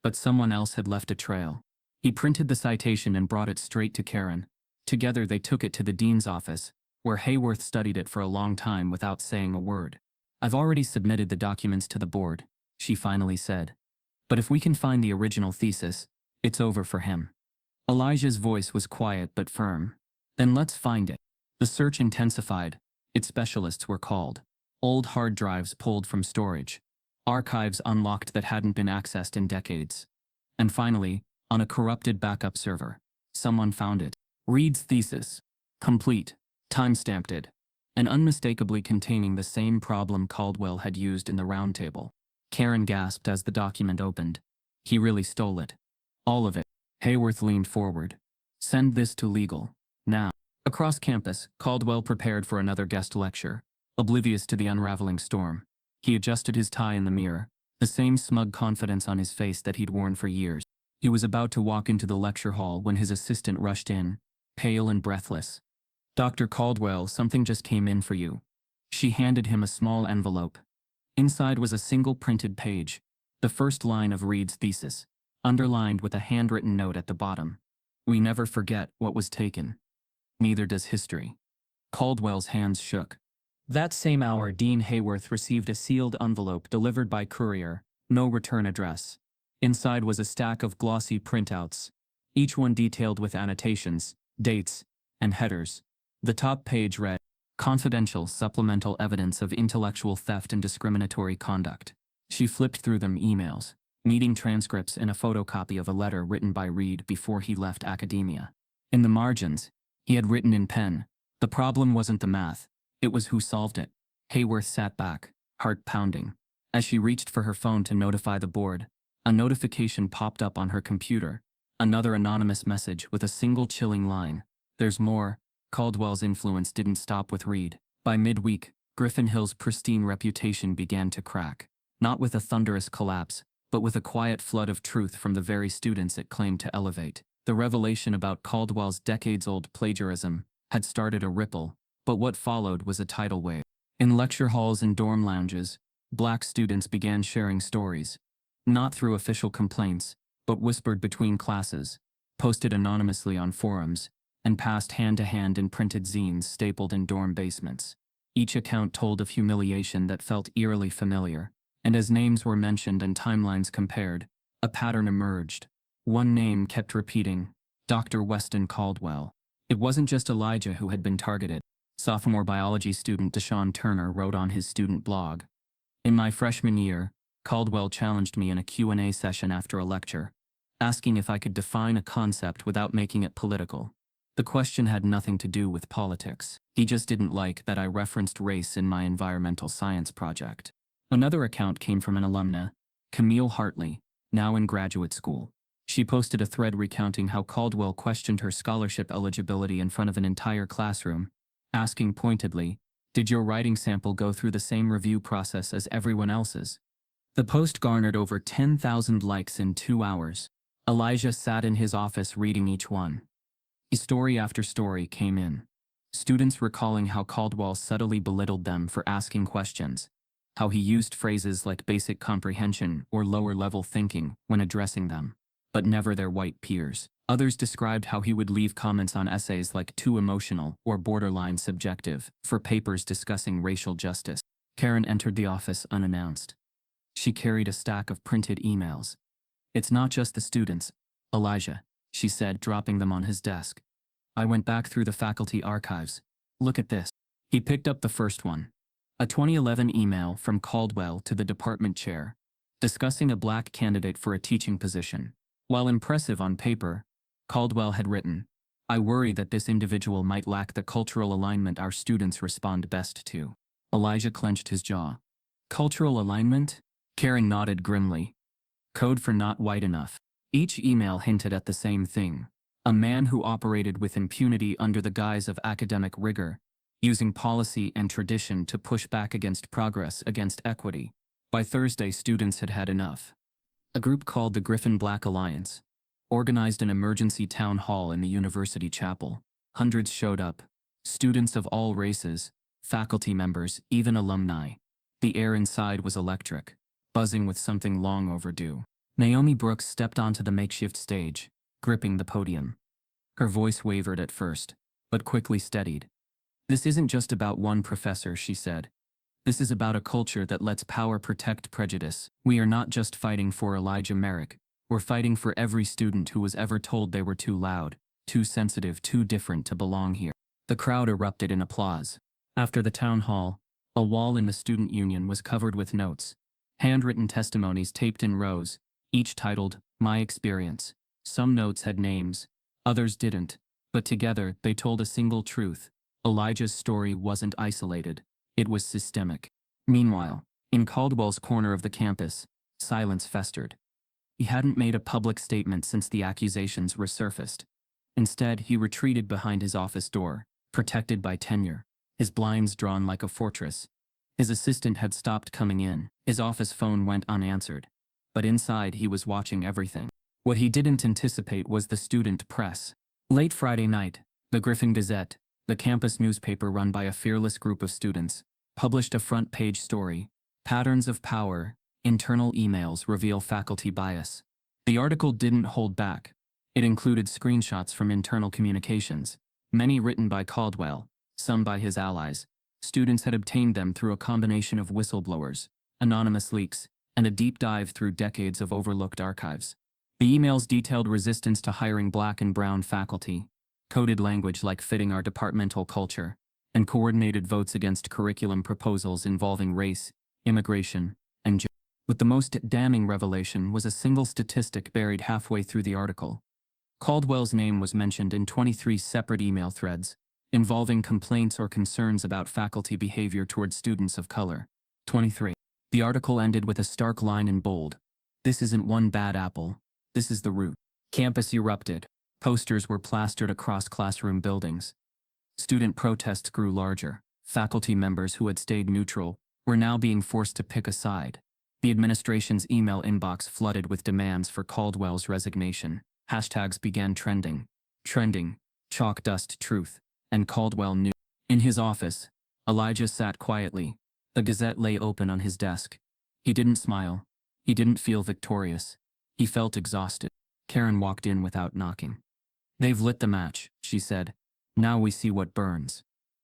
but someone else had left a trail. He printed the citation and brought it straight to Karen. Together they took it to the dean's office, where Hayworth studied it for a long time without saying a word. I've already submitted the documents to the board, she finally said. But if we can find the original thesis, it's over for him. Elijah's voice was quiet but firm. Then let's find it. The search intensified. Its specialists were called. Old hard drives pulled from storage. Archives unlocked that hadn't been accessed in decades. And finally, on a corrupted backup server, someone found it. Reed's thesis. Complete. Time-stamped it. And unmistakably containing the same problem Caldwell had used in the round table. Karen gasped as the document opened. He really stole it. All of it. Hayworth leaned forward. Send this to legal. Now. Across campus, Caldwell prepared for another guest lecture, oblivious to the unraveling storm. He adjusted his tie in the mirror, the same smug confidence on his face that he'd worn for years. He was about to walk into the lecture hall when his assistant rushed in, pale and breathless. Dr. Caldwell, something just came in for you. She handed him a small envelope. Inside was a single printed page, the first line of Reed's thesis, underlined with a handwritten note at the bottom. We never forget what was taken. Neither does history. Caldwell's hands shook. That same hour, Dean Hayworth received a sealed envelope delivered by courier, no return address. Inside was a stack of glossy printouts, each one detailed with annotations, dates, and headers. The top page read, Confidential Supplemental Evidence of Intellectual Theft and Discriminatory Conduct. She flipped through them emails, meeting transcripts and a photocopy of a letter written by Reed before he left academia. In the margins, he had written in pen, the problem wasn't the math, it was who solved it. Hayworth sat back, heart pounding. As she reached for her phone to notify the board, a notification popped up on her computer. Another anonymous message with a single chilling line. There's more. Caldwell's influence didn't stop with Reed. By midweek, Griffin Hill's pristine reputation began to crack. Not with a thunderous collapse, but with a quiet flood of truth from the very students it claimed to elevate. The revelation about Caldwell's decades-old plagiarism had started a ripple, but what followed was a tidal wave. In lecture halls and dorm lounges, black students began sharing stories. Not through official complaints, but whispered between classes, posted anonymously on forums, and passed hand to hand in printed zines stapled in dorm basements. Each account told of humiliation that felt eerily familiar, and as names were mentioned and timelines compared, a pattern emerged. One name kept repeating, Dr. Weston Caldwell. It wasn't just Elijah who had been targeted. Sophomore biology student Deshaun Turner wrote on his student blog, "In my freshman year, Caldwell challenged me in a Q&A session after a lecture, asking if I could define a concept without making it political. The question had nothing to do with politics. He just didn't like that I referenced race in my environmental science project." Another account came from an alumna, Camille Hartley, now in graduate school. She posted a thread recounting how Caldwell questioned her scholarship eligibility in front of an entire classroom, asking pointedly, "Did your writing sample go through the same review process as everyone else's?" The post garnered over 10,000 likes in 2 hours. Elijah sat in his office reading each one. Story after story came in. Students recalling how Caldwell subtly belittled them for asking questions, how he used phrases like basic comprehension or lower-level thinking when addressing them, but never their white peers. Others described how he would leave comments on essays like too emotional or borderline subjective for papers discussing racial justice. Karen entered the office unannounced. She carried a stack of printed emails. "It's not just the students, Elijah," she said, dropping them on his desk. "I went back through the faculty archives. Look at this." He picked up the first one. A 2011 email from Caldwell to the department chair, discussing a black candidate for a teaching position. While impressive on paper, Caldwell had written, "I worry that this individual might lack the cultural alignment our students respond best to." Elijah clenched his jaw. "Cultural alignment?" Karen nodded grimly. "Code for not white enough." Each email hinted at the same thing. A man who operated with impunity under the guise of academic rigor, using policy and tradition to push back against progress, against equity. By Thursday, students had had enough. A group called the Griffin Black Alliance organized an emergency town hall in the university chapel. Hundreds showed up, students of all races, faculty members, even alumni. The air inside was electric, buzzing with something long overdue. Naomi Brooks stepped onto the makeshift stage, gripping the podium. Her voice wavered at first, but quickly steadied. "This isn't just about one professor," she said. "This is about a culture that lets power protect prejudice. We are not just fighting for Elijah Merrick. We're fighting for every student who was ever told they were too loud, too sensitive, too different to belong here." The crowd erupted in applause. After the town hall, a wall in the student union was covered with notes, handwritten testimonies taped in rows, each titled, "My Experience." Some notes had names, others didn't, but together they told a single truth. Elijah's story wasn't isolated, it was systemic. Meanwhile, in Caldwell's corner of the campus, silence festered. He hadn't made a public statement since the accusations resurfaced. Instead, he retreated behind his office door, protected by tenure, his blinds drawn like a fortress. His assistant had stopped coming in, his office phone went unanswered. But inside he was watching everything. What he didn't anticipate was the student press. Late Friday night, the Griffin Gazette, the campus newspaper run by a fearless group of students, published a front-page story, "Patterns of Power, Internal Emails Reveal Faculty Bias." The article didn't hold back. It included screenshots from internal communications, many written by Caldwell, some by his allies. Students had obtained them through a combination of whistleblowers, anonymous leaks, and a deep dive through decades of overlooked archives. The emails detailed resistance to hiring black and brown faculty, coded language like fitting our departmental culture, and coordinated votes against curriculum proposals involving race, immigration, and gender. But the most damning revelation was a single statistic buried halfway through the article. Caldwell's name was mentioned in 23 separate email threads, involving complaints or concerns about faculty behavior toward students of color. 23. The article ended with a stark line in bold. "This isn't one bad apple. This is the root." Campus erupted. Posters were plastered across classroom buildings. Student protests grew larger. Faculty members who had stayed neutral were now being forced to pick a side. The administration's email inbox flooded with demands for Caldwell's resignation. Hashtags began trending. Chalk dust truth, and Caldwell knew. In his office, Elijah sat quietly. The Gazette lay open on his desk. He didn't smile. He didn't feel victorious. He felt exhausted. Karen walked in without knocking. "They've lit the match," she said. "Now we see what burns."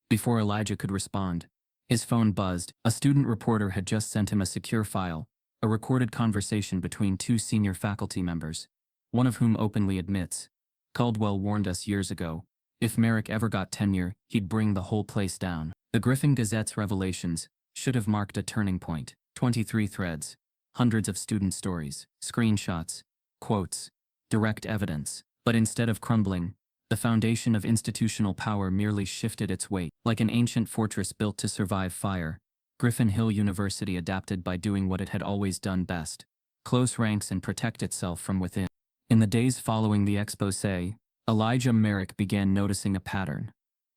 Before Elijah could respond, his phone buzzed. A student reporter had just sent him a secure file, a recorded conversation between two senior faculty members, one of whom openly admits, "Caldwell warned us years ago, if Merrick ever got tenure, he'd bring the whole place down." The Griffin Gazette's revelations should have marked a turning point. 23 threads, hundreds of student stories, screenshots, quotes, direct evidence. But instead of crumbling, the foundation of institutional power merely shifted its weight. Like an ancient fortress built to survive fire, Griffin Hill University adapted by doing what it had always done best: close ranks and protect itself from within. In the days following the exposé, Elijah Merrick began noticing a pattern.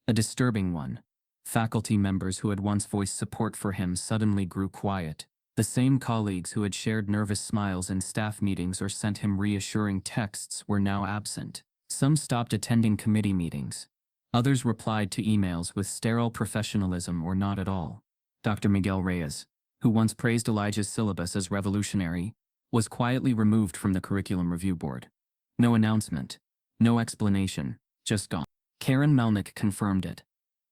A disturbing one. Faculty members who had once voiced support for him suddenly grew quiet. The same colleagues who had shared nervous smiles in staff meetings or sent him reassuring texts were now absent. Some stopped attending committee meetings. Others replied to emails with sterile professionalism or not at all. Dr. Miguel Reyes, who once praised Elijah's syllabus as revolutionary, was quietly removed from the curriculum review board. No announcement, no explanation, just gone. Karen Melnick confirmed it.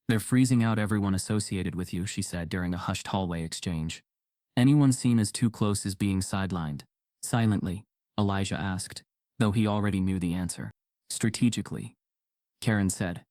"They're freezing out everyone associated with you," she said during a hushed hallway exchange. "Anyone seen as too close is being sidelined." Silently, Elijah asked, though he already knew the answer. "Strategically," Karen said.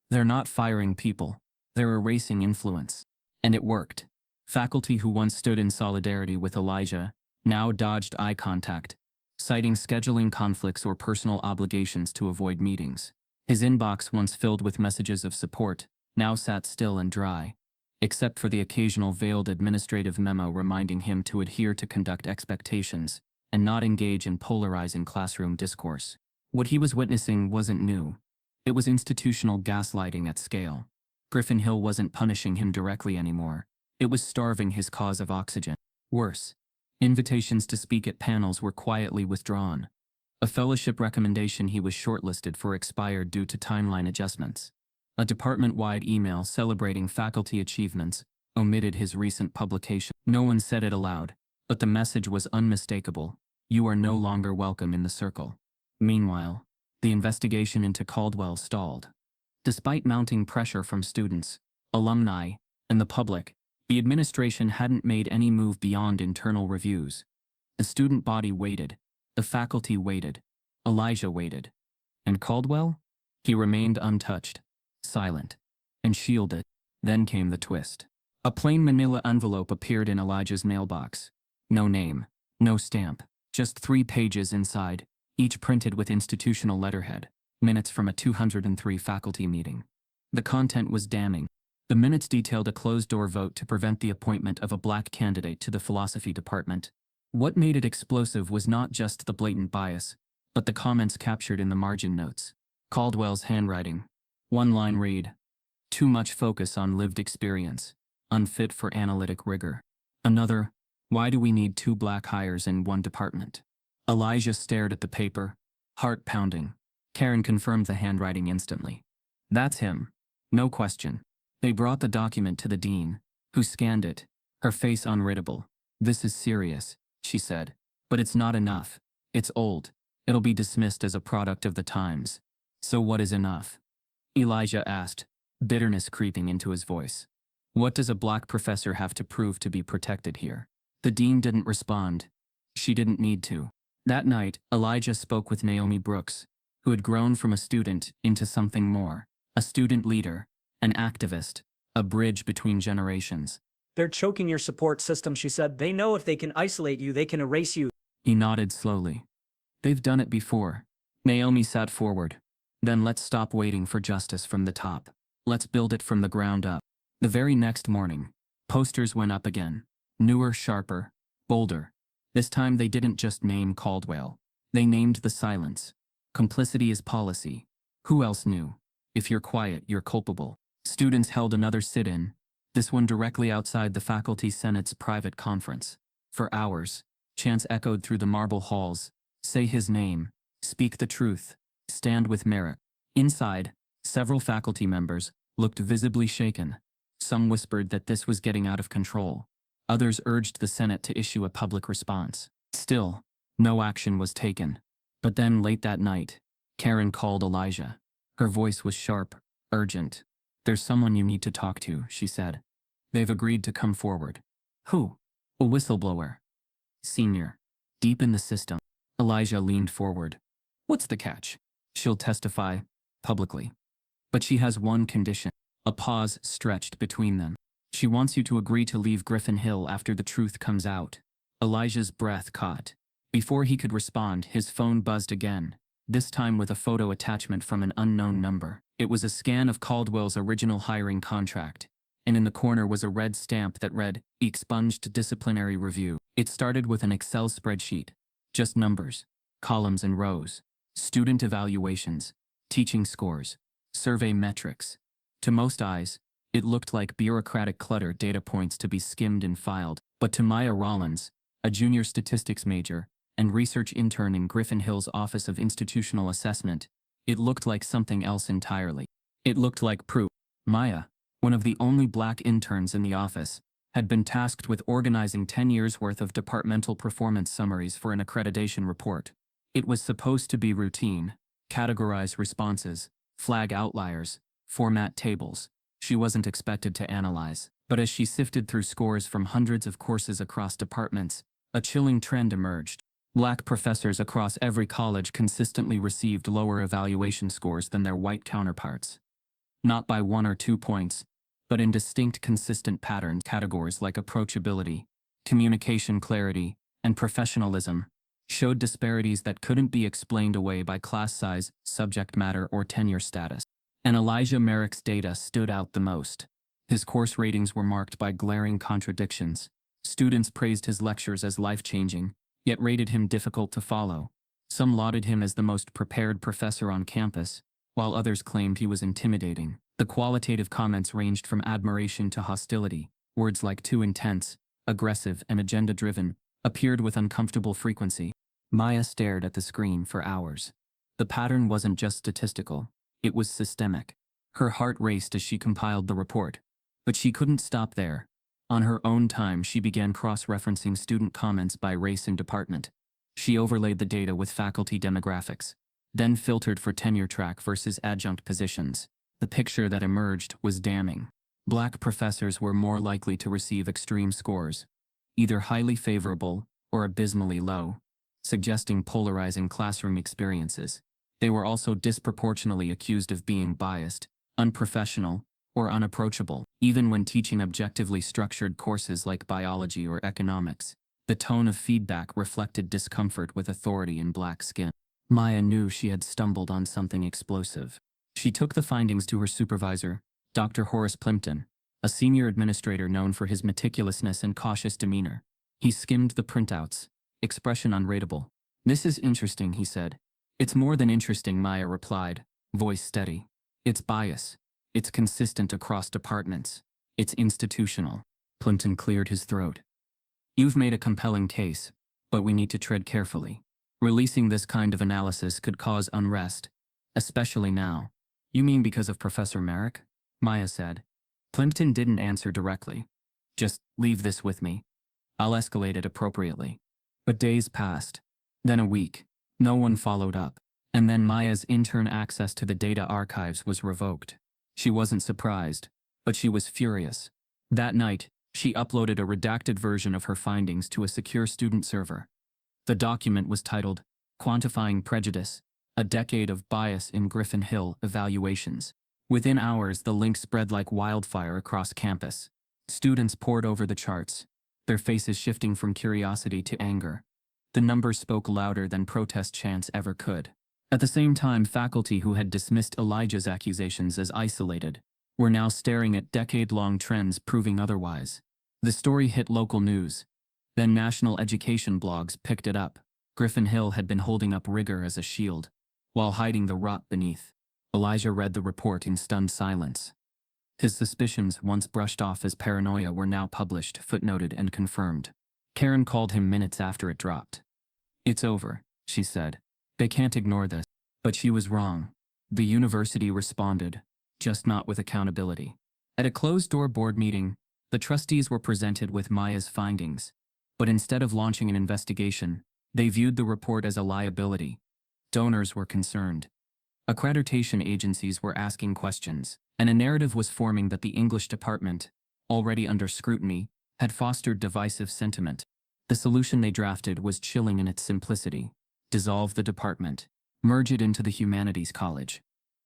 "They're not firing people, they're erasing influence." And it worked. Faculty who once stood in solidarity with Elijah now dodged eye contact, citing scheduling conflicts or personal obligations to avoid meetings. His inbox, once filled with messages of support, now sat still and dry, except for the occasional veiled administrative memo reminding him to adhere to conduct expectations and not engage in polarizing classroom discourse. What he was witnessing wasn't new. It was institutional gaslighting at scale. Griffin Hill wasn't punishing him directly anymore. It was starving his cause of oxygen. Worse, invitations to speak at panels were quietly withdrawn. A fellowship recommendation he was shortlisted for expired due to timeline adjustments. A department-wide email celebrating faculty achievements omitted his recent publication. No one said it aloud, but the message was unmistakable: "You are no longer welcome in the circle." Meanwhile, the investigation into Caldwell stalled. Despite mounting pressure from students, alumni, and the public, the administration hadn't made any move beyond internal reviews. The student body waited. The faculty waited. Elijah waited. And Caldwell? He remained untouched, silent, and shielded. Then came the twist. A plain manila envelope appeared in Elijah's mailbox. No name, no stamp, just 3 pages inside, each printed with institutional letterhead. Minutes from a 203 faculty meeting. The content was damning. The minutes detailed a closed-door vote to prevent the appointment of a black candidate to the philosophy department. What made it explosive was not just the blatant bias, but the comments captured in the margin notes. Caldwell's handwriting. One line read, "Too much focus on lived experience, unfit for analytic rigor." Another, "Why do we need 2 black hires in one department?" Elijah stared at the paper, heart pounding. Karen confirmed the handwriting instantly. "That's him. No question." They brought the document to the dean, who scanned it, her face unreadable. "This is serious," she said. "But it's not enough. It's old. It'll be dismissed as a product of the times." "So what is enough?" Elijah asked, bitterness creeping into his voice. "What does a black professor have to prove to be protected here?" The dean didn't respond. She didn't need to. That night, Elijah spoke with Naomi Brooks, who had grown from a student into something more. A student leader, an activist, a bridge between generations. "They're choking your support system," she said. "They know if they can isolate you, they can erase you." He nodded slowly. "They've done it before." Naomi sat forward. "Then let's stop waiting for justice from the top. Let's build it from the ground up." The very next morning, posters went up again. Newer, sharper, bolder. This time they didn't just name Caldwell. They named the silence. Complicity is policy. Who else knew? If you're quiet, you're culpable. Students held another sit-in, this one directly outside the Faculty Senate's private conference. For hours, chants echoed through the marble halls. Say his name. Speak the truth. Stand with Merrick. Inside, several faculty members looked visibly shaken. Some whispered that this was getting out of control. Others urged the Senate to issue a public response. Still, no action was taken. But then late that night, Karen called Elijah. Her voice was sharp, urgent. "There's someone you need to talk to," she said. "They've agreed to come forward." "Who?" "A whistleblower. Senior. Deep in the system." Elijah leaned forward. "What's the catch?" "She'll testify. Publicly. But she has one condition." A pause stretched between them. "She wants you to agree to leave Griffin Hill after the truth comes out." Elijah's breath caught. Before he could respond, his phone buzzed again, this time with a photo attachment from an unknown number. It was a scan of Caldwell's original hiring contract, and in the corner was a red stamp that read, "Expunged disciplinary review." It started with an Excel spreadsheet. Just numbers, columns and rows. Student evaluations, teaching scores, survey metrics. To most eyes, it looked like bureaucratic clutter, data points to be skimmed and filed. But to Maya Rollins, a junior statistics major and research intern in Griffin Hill's Office of Institutional Assessment, it looked like something else entirely. It looked like proof. Maya, one of the only black interns in the office, had been tasked with organizing 10 years' worth of departmental performance summaries for an accreditation report. It was supposed to be routine, categorize responses, flag outliers, format tables. She wasn't expected to analyze. But as she sifted through scores from hundreds of courses across departments, a chilling trend emerged. Black professors across every college consistently received lower evaluation scores than their white counterparts. Not by 1 or 2 points, but in distinct consistent pattern categories like approachability, communication clarity, and professionalism, showed disparities that couldn't be explained away by class size, subject matter, or tenure status. And Elijah Merrick's data stood out the most. His course ratings were marked by glaring contradictions. Students praised his lectures as life-changing, yet rated him difficult to follow. Some lauded him as the most prepared professor on campus, while others claimed he was intimidating. The qualitative comments ranged from admiration to hostility. Words like too intense, aggressive, and agenda-driven appeared with uncomfortable frequency. Maya stared at the screen for hours. The pattern wasn't just statistical, it was systemic. Her heart raced as she compiled the report. But she couldn't stop there. On her own time, she began cross-referencing student comments by race and department. She overlaid the data with faculty demographics, then filtered for tenure track versus adjunct positions. The picture that emerged was damning. Black professors were more likely to receive extreme scores, either highly favorable or abysmally low, suggesting polarizing classroom experiences. They were also disproportionately accused of being biased, unprofessional, or unapproachable. Even when teaching objectively structured courses like biology or economics, the tone of feedback reflected discomfort with authority in black skin. Maya knew she had stumbled on something explosive. She took the findings to her supervisor, Dr. Horace Plimpton, a senior administrator known for his meticulousness and cautious demeanor. He skimmed the printouts, expression unreadable. "This is interesting," he said. "It's more than interesting," Maya replied, voice steady. "It's bias. It's consistent across departments. It's institutional." Plimpton cleared his throat. "You've made a compelling case, but we need to tread carefully. Releasing this kind of analysis could cause unrest, especially now." "You mean because of Professor Merrick?" Maya said. Plimpton didn't answer directly. "Just leave this with me. I'll escalate it appropriately." But days passed. Then a week. No one followed up. And then Maya's intern access to the data archives was revoked. She wasn't surprised, but she was furious. That night, she uploaded a redacted version of her findings to a secure student server. The document was titled, "Quantifying Prejudice: A Decade of Bias in Griffin Hill Evaluations." Within hours, the link spread like wildfire across campus. Students poured over the charts, their faces shifting from curiosity to anger. The numbers spoke louder than protest chants ever could. At the same time, faculty who had dismissed Elijah's accusations as isolated were now staring at decade-long trends proving otherwise. The story hit local news. Then national education blogs picked it up. Griffin Hill had been holding up rigor as a shield, while hiding the rot beneath. Elijah read the report in stunned silence. His suspicions, once brushed off as paranoia, were now published, footnoted, and confirmed. Karen called him minutes after it dropped. "It's over," she said. "They can't ignore this." But she was wrong. The university responded, just not with accountability. At a closed-door board meeting, the trustees were presented with Maya's findings, but instead of launching an investigation, they viewed the report as a liability. Donors were concerned. Accreditation agencies were asking questions, and a narrative was forming that the English department, already under scrutiny, had fostered divisive sentiment. The solution they drafted was chilling in its simplicity. Dissolve the department. Merge it into the humanities college.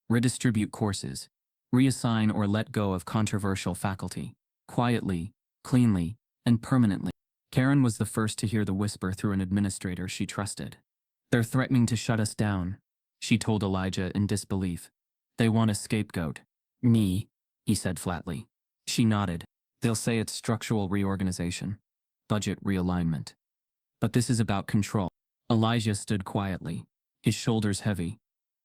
Redistribute courses. Reassign or let go of controversial faculty. Quietly, cleanly, and permanently. Karen was the first to hear the whisper through an administrator she trusted. "They're threatening to shut us down," she told Elijah in disbelief. "They want a scapegoat." "Me," he said flatly. She nodded. "They'll say it's structural reorganization. Budget realignment. But this is about control." Elijah stood quietly, his shoulders heavy.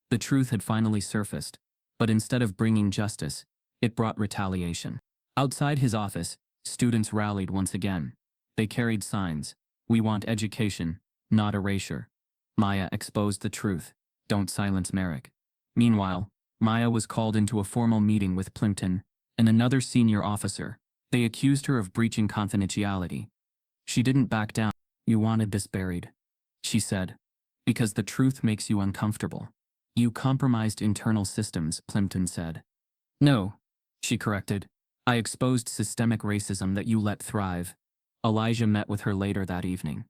The truth had finally surfaced, but instead of bringing justice, it brought retaliation. Outside his office, students rallied once again. They carried signs. "We want education, not erasure." Maya exposed the truth. "Don't silence Merrick." Meanwhile, Maya was called into a formal meeting with Plimpton and another senior officer. They accused her of breaching confidentiality. She didn't back down. "You wanted this buried," she said, "because the truth makes you uncomfortable. You compromised internal systems," Plimpton said. "No," she corrected. "I exposed systemic racism that you let thrive." Elijah met with her later that evening.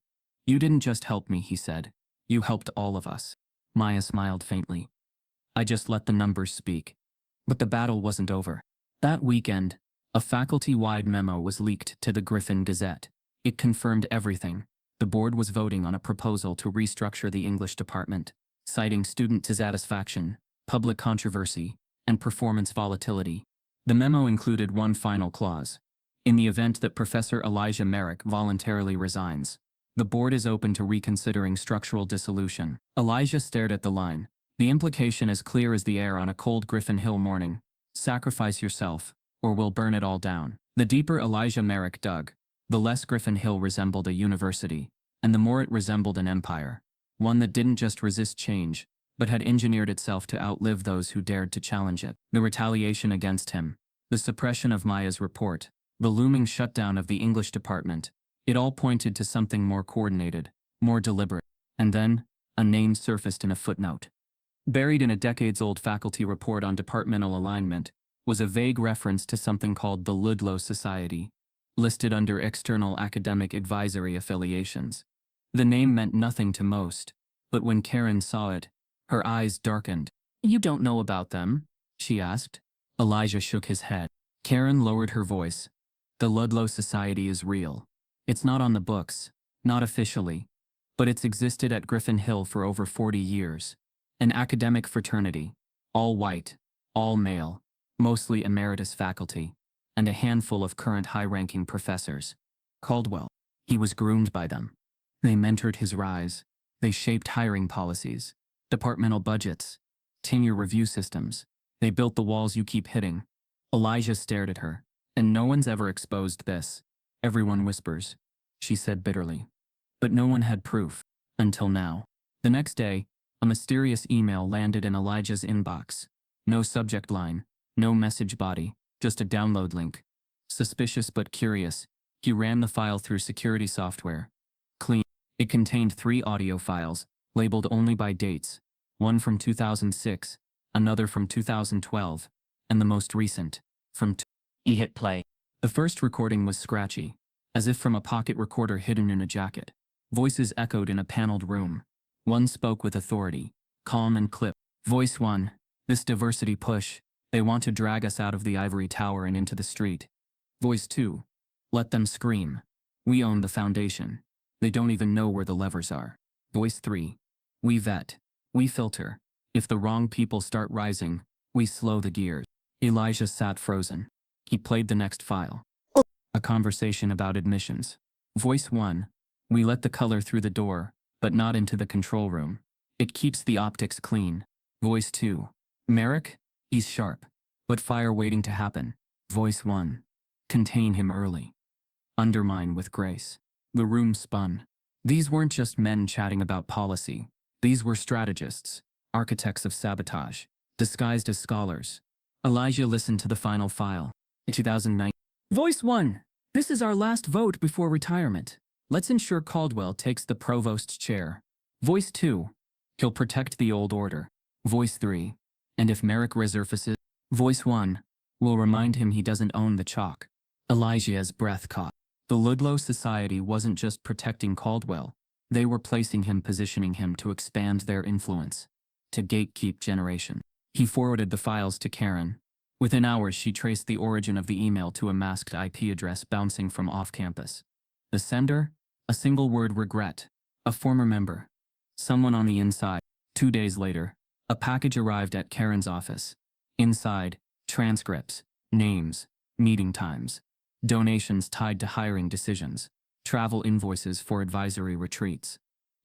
"You didn't just help me," he said. "You helped all of us." Maya smiled faintly. "I just let the numbers speak." But the battle wasn't over. That weekend, a faculty-wide memo was leaked to the Griffin Gazette. It confirmed everything. The board was voting on a proposal to restructure the English department, citing student dissatisfaction, public controversy, and performance volatility. The memo included one final clause. In the event that Professor Elijah Merrick voluntarily resigns, the board is open to reconsidering structural dissolution. Elijah stared at the line. The implication as clear as the air on a cold Griffin Hill morning. Sacrifice yourself, or we'll burn it all down. The deeper Elijah Merrick dug, the less Griffin Hill resembled a university, and the more it resembled an empire. One that didn't just resist change, but had engineered itself to outlive those who dared to challenge it. The retaliation against him, the suppression of Maya's report, the looming shutdown of the English department, it all pointed to something more coordinated, more deliberate. And then, a name surfaced in a footnote. Buried in a decades-old faculty report on departmental alignment was a vague reference to something called the Ludlow Society, listed under external academic advisory affiliations. The name meant nothing to most, but when Karen saw it, her eyes darkened. "You don't know about them?" she asked. Elijah shook his head. Karen lowered her voice. "The Ludlow Society is real. It's not on the books, not officially, but it's existed at Griffin Hill for over 40 years. An academic fraternity, all white, all male, mostly emeritus faculty, and a handful of current high-ranking professors. Caldwell, he was groomed by them. They mentored his rise. They shaped hiring policies, departmental budgets, tenure review systems. They built the walls you keep hitting." Elijah stared at her. "And no one's ever exposed this. Everyone whispers," she said bitterly. But no one had proof, until now. The next day, a mysterious email landed in Elijah's inbox. No subject line, no message body, just a download link. Suspicious but curious, he ran the file through security software. Clean. It contained 3 audio files, labeled only by dates, one from 2006, another from 2012, and the most recent, from He hit play. The first recording was scratchy, as if from a pocket recorder hidden in a jacket. Voices echoed in a paneled room. One spoke with authority, calm and clipped. "Voice 1, this diversity push, they want to drag us out of the ivory tower and into the street." Voice 2, "Let them scream. We own the foundation. They don't even know where the levers are." Voice 3, "We vet. We filter. If the wrong people start rising, we slow the gears." Elijah sat frozen. He played the next file. A conversation about admissions. Voice 1, "We let the color through the door, but not into the control room. It keeps the optics clean." Voice 2, "Merrick? He's sharp, but fire waiting to happen." Voice 1, "Contain him early. Undermine with grace." The room spun. These weren't just men chatting about policy. These were strategists, architects of sabotage, disguised as scholars. Elijah listened to the final file. 2009. Voice 1, "This is our last vote before retirement. Let's ensure Caldwell takes the provost's chair." Voice 2, "He'll protect the old order." Voice 3, And if Merrick resurfaces, Voice 1 will remind him he doesn't own the chalk. Elijah's breath caught. The Ludlow Society wasn't just protecting Caldwell. They were positioning him to expand their influence, to gatekeep generation. He forwarded the files to Karen. Within hours, she traced the origin of the email to a masked IP address bouncing from off-campus. The sender? A single word: regret. A former member. Someone on the inside. 2 days later, a package arrived at Karen's office. Inside, transcripts, names, meeting times, donations tied to hiring decisions, travel invoices for advisory retreats.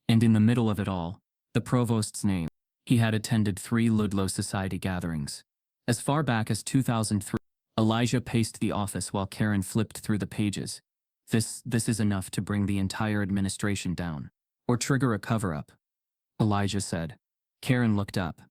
And in the middle of it all, the provost's name. He had attended 3 Ludlow Society gatherings. As far back as 2003, Elijah paced the office while Karen flipped through the pages. This is enough to bring the entire administration down. Or trigger a cover-up, Elijah said. Karen looked up.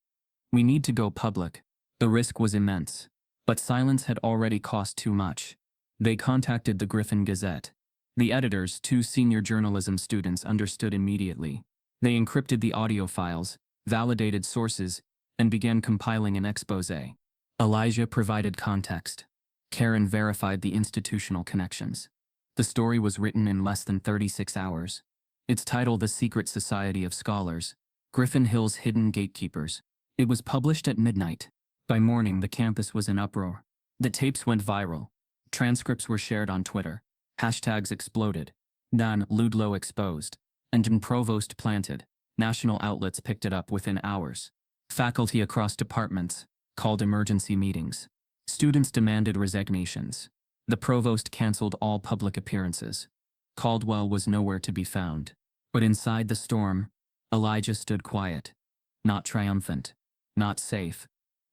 We need to go public. The risk was immense. But silence had already cost too much. They contacted the Griffin Gazette. The editors, 2 senior journalism students, understood immediately. They encrypted the audio files, validated sources, and began compiling an exposé. Elijah provided context. Karen verified the institutional connections. The story was written in less than 36 hours. Its title: The Secret Society of Scholars, Griffin Hill's Hidden Gatekeepers. It was published at midnight. By morning, the campus was in uproar. The tapes went viral. Transcripts were shared on Twitter. Hashtags exploded. Dan Ludlow exposed. And Provost planted. National outlets picked it up within hours. Faculty across departments called emergency meetings. Students demanded resignations. The provost canceled all public appearances. Caldwell was nowhere to be found. But inside the storm, Elijah stood quiet. Not triumphant. Not safe.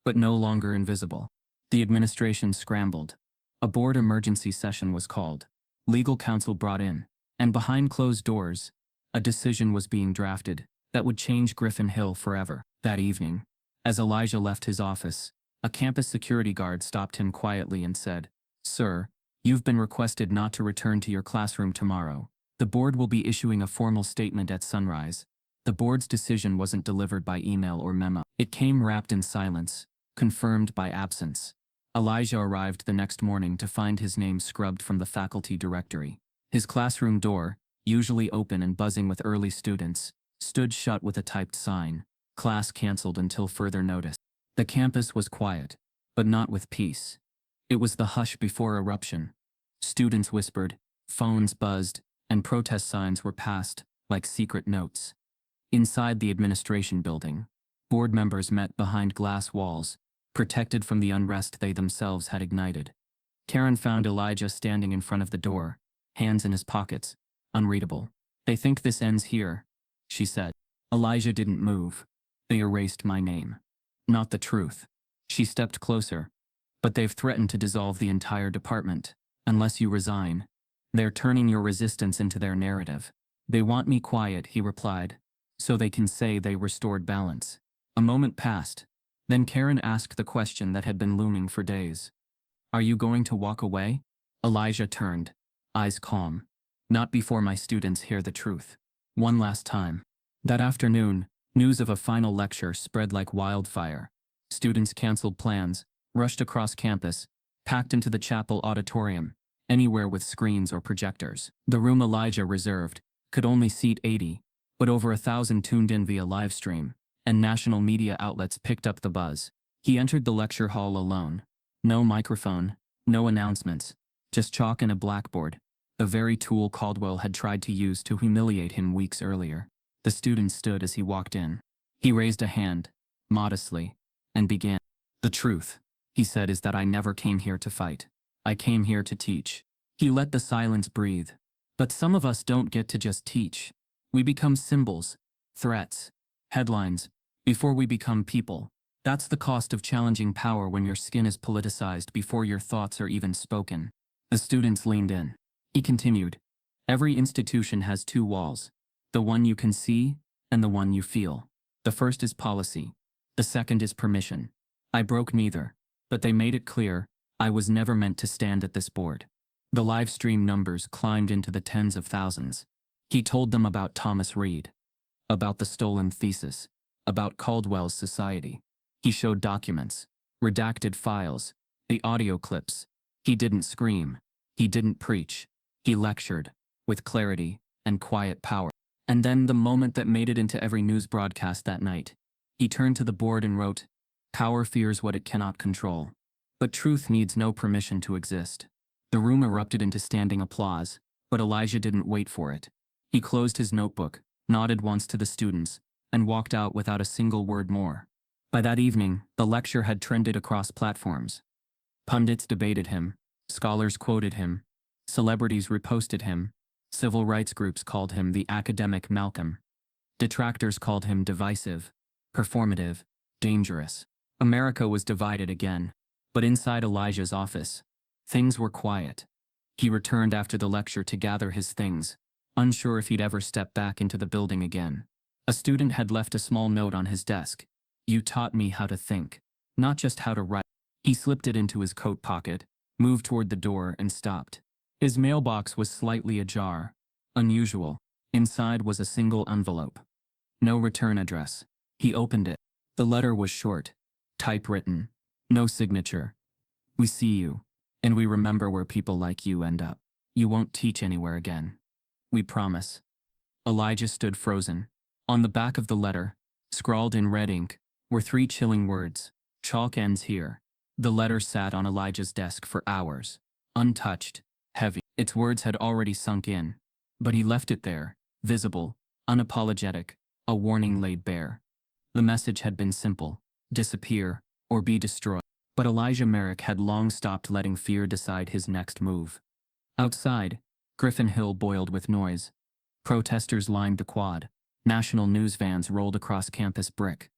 But no longer invisible. The administration scrambled. A board emergency session was called. Legal counsel brought in. And behind closed doors, a decision was being drafted that would change Griffin Hill forever. That evening, as Elijah left his office, a campus security guard stopped him quietly and said, "Sir, you've been requested not to return to your classroom tomorrow. The board will be issuing a formal statement at sunrise." The board's decision wasn't delivered by email or memo. It came wrapped in silence, confirmed by absence. Elijah arrived the next morning to find his name scrubbed from the faculty directory. His classroom door, usually open and buzzing with early students, stood shut with a typed sign: "Class canceled until further notice." The campus was quiet, but not with peace. It was the hush before eruption. Students whispered, phones buzzed, and protest signs were passed like secret notes. Inside the administration building, board members met behind glass walls, protected from the unrest they themselves had ignited. Karen found Elijah standing in front of the door, hands in his pockets, unreadable. "They think this ends here," she said. Elijah didn't move. "They erased my name. Not the truth." She stepped closer. "But they've threatened to dissolve the entire department, unless you resign. They're turning your resistance into their narrative." "They want me quiet," he replied, "so they can say they restored balance." A moment passed. Then Karen asked the question that had been looming for days. "Are you going to walk away?" Elijah turned, eyes calm. "Not before my students hear the truth. One last time." That afternoon, news of a final lecture spread like wildfire. Students canceled plans, rushed across campus, packed into the chapel auditorium, anywhere with screens or projectors. The room Elijah reserved could only seat 80, but over 1,000 tuned in via live stream, and national media outlets picked up the buzz. He entered the lecture hall alone. No microphone, no announcements, just chalk and a blackboard, the very tool Caldwell had tried to use to humiliate him weeks earlier. The student stood as he walked in. He raised a hand, modestly, and began. "The truth," he said, "is that I never came here to fight. I came here to teach." He let the silence breathe. But some of us don't get to just teach. We become symbols, threats, headlines, before we become people. That's the cost of challenging power when your skin is politicized before your thoughts are even spoken. The students leaned in. He continued, "Every institution has 2 walls. The one you can see, and the one you feel. The first is policy. The second is permission. I broke neither, but they made it clear I was never meant to stand at this board." The live stream numbers climbed into the tens of thousands. He told them about Thomas Reed, about the stolen thesis, about Caldwell's society. He showed documents, redacted files, the audio clips. He didn't scream. He didn't preach. He lectured, with clarity and quiet power. And then the moment that made it into every news broadcast that night, he turned to the board and wrote, "Power fears what it cannot control. But truth needs no permission to exist." The room erupted into standing applause, but Elijah didn't wait for it. He closed his notebook, nodded once to the students, and walked out without a single word more. By that evening, the lecture had trended across platforms. Pundits debated him, scholars quoted him, celebrities reposted him, civil rights groups called him the academic Malcolm. Detractors called him divisive, performative, dangerous. America was divided again. But inside Elijah's office, things were quiet. He returned after the lecture to gather his things, unsure if he'd ever step back into the building again. A student had left a small note on his desk. "You taught me how to think, not just how to write." He slipped it into his coat pocket, moved toward the door, and stopped. His mailbox was slightly ajar. Unusual. Inside was a single envelope. No return address. He opened it. The letter was short, typewritten. No signature. "We see you, and we remember where people like you end up. You won't teach anywhere again. We promise." Elijah stood frozen. On the back of the letter, scrawled in red ink, were 3 chilling words: "Chalk ends here." The letter sat on Elijah's desk for hours, untouched, heavy. Its words had already sunk in, but he left it there, visible, unapologetic, a warning laid bare. The message had been simple: disappear, or be destroyed. But Elijah Merrick had long stopped letting fear decide his next move. Outside, Griffin Hill boiled with noise. Protesters lined the quad. National news vans rolled across campus brick.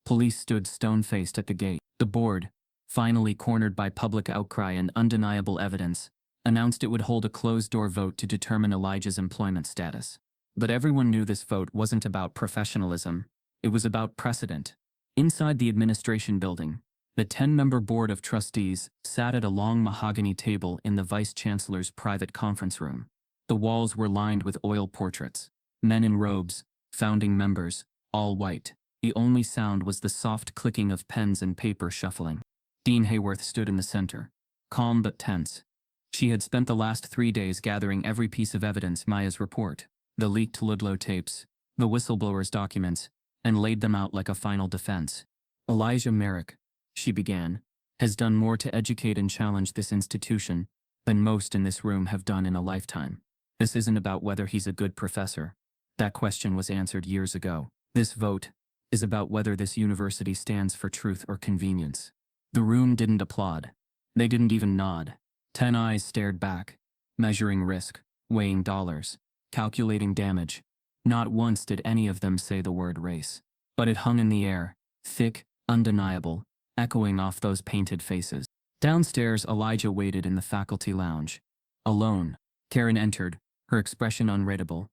Police stood stone-faced at the gate. The board, finally cornered by public outcry and undeniable evidence, announced it would hold a closed-door vote to determine Elijah's employment status. But everyone knew this vote wasn't about professionalism. It was about precedent. Inside the administration building, the 10-member board of trustees sat at a long mahogany table in the vice-chancellor's private conference room. The walls were lined with oil portraits. Men in robes, founding members, all white. The only sound was the soft clicking of pens and paper shuffling. Dean Hayworth stood in the center, calm but tense. She had spent the last 3 days gathering every piece of evidence: Maya's report, the leaked Ludlow tapes, the whistleblower's documents, and laid them out like a final defense. "Elijah Merrick," she began, "has done more to educate and challenge this institution than most in this room have done in a lifetime. This isn't about whether he's a good professor. That question was answered years ago. This vote is about whether this university stands for truth or convenience." The room didn't applaud. They didn't even nod. 10 eyes stared back, measuring risk, weighing dollars, calculating damage. Not once did any of them say the word race. But it hung in the air, thick, undeniable, echoing off those painted faces. Downstairs, Elijah waited in the faculty lounge. Alone. Karen entered, her expression unreadable.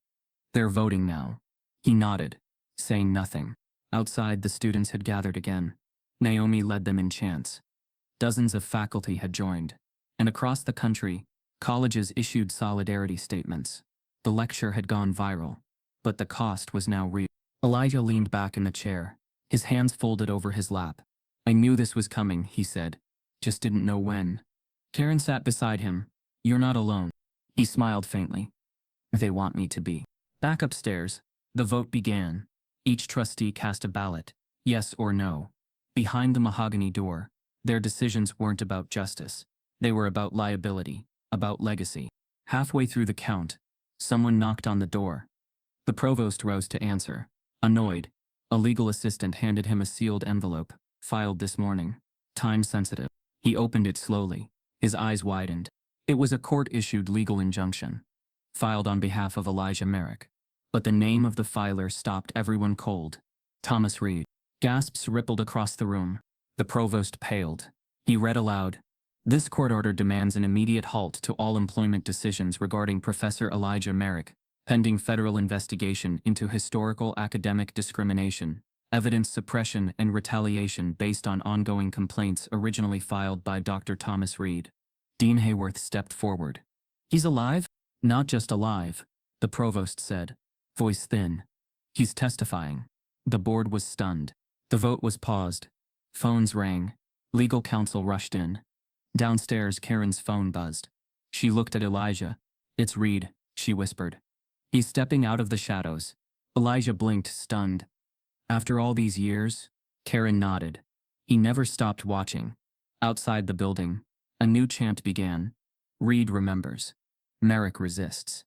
"They're voting now." He nodded, saying nothing. Outside, the students had gathered again. Naomi led them in chants. Dozens of faculty had joined. And across the country, colleges issued solidarity statements. The lecture had gone viral, but the cost was now real. Elijah leaned back in the chair, his hands folded over his lap. "I knew this was coming," he said. "Just didn't know when." Karen sat beside him. "You're not alone." He smiled faintly. "They want me to be." Back upstairs, the vote began. Each trustee cast a ballot, yes or no. Behind the mahogany door, their decisions weren't about justice. They were about liability, about legacy. Halfway through the count, someone knocked on the door. The provost rose to answer. Annoyed, a legal assistant handed him a sealed envelope, filed this morning. Time sensitive. He opened it slowly, his eyes widened. It was a court-issued legal injunction, filed on behalf of Elijah Merrick. But the name of the filer stopped everyone cold. Thomas Reed. Gasps rippled across the room. The provost paled. He read aloud, "This court order demands an immediate halt to all employment decisions regarding Professor Elijah Merrick, pending federal investigation into historical academic discrimination, evidence suppression and retaliation based on ongoing complaints originally filed by Dr. Thomas Reed." Dean Hayworth stepped forward. "He's alive?" "Not just alive," the provost said, voice thin. "He's testifying." The board was stunned. The vote was paused. Phones rang. Legal counsel rushed in. Downstairs, Karen's phone buzzed. She looked at Elijah. "It's Reed," she whispered. "He's stepping out of the shadows." Elijah blinked, stunned. "After all these years?" Karen nodded. "He never stopped watching." Outside the building, a new chant began. Reed remembers. Merrick resists.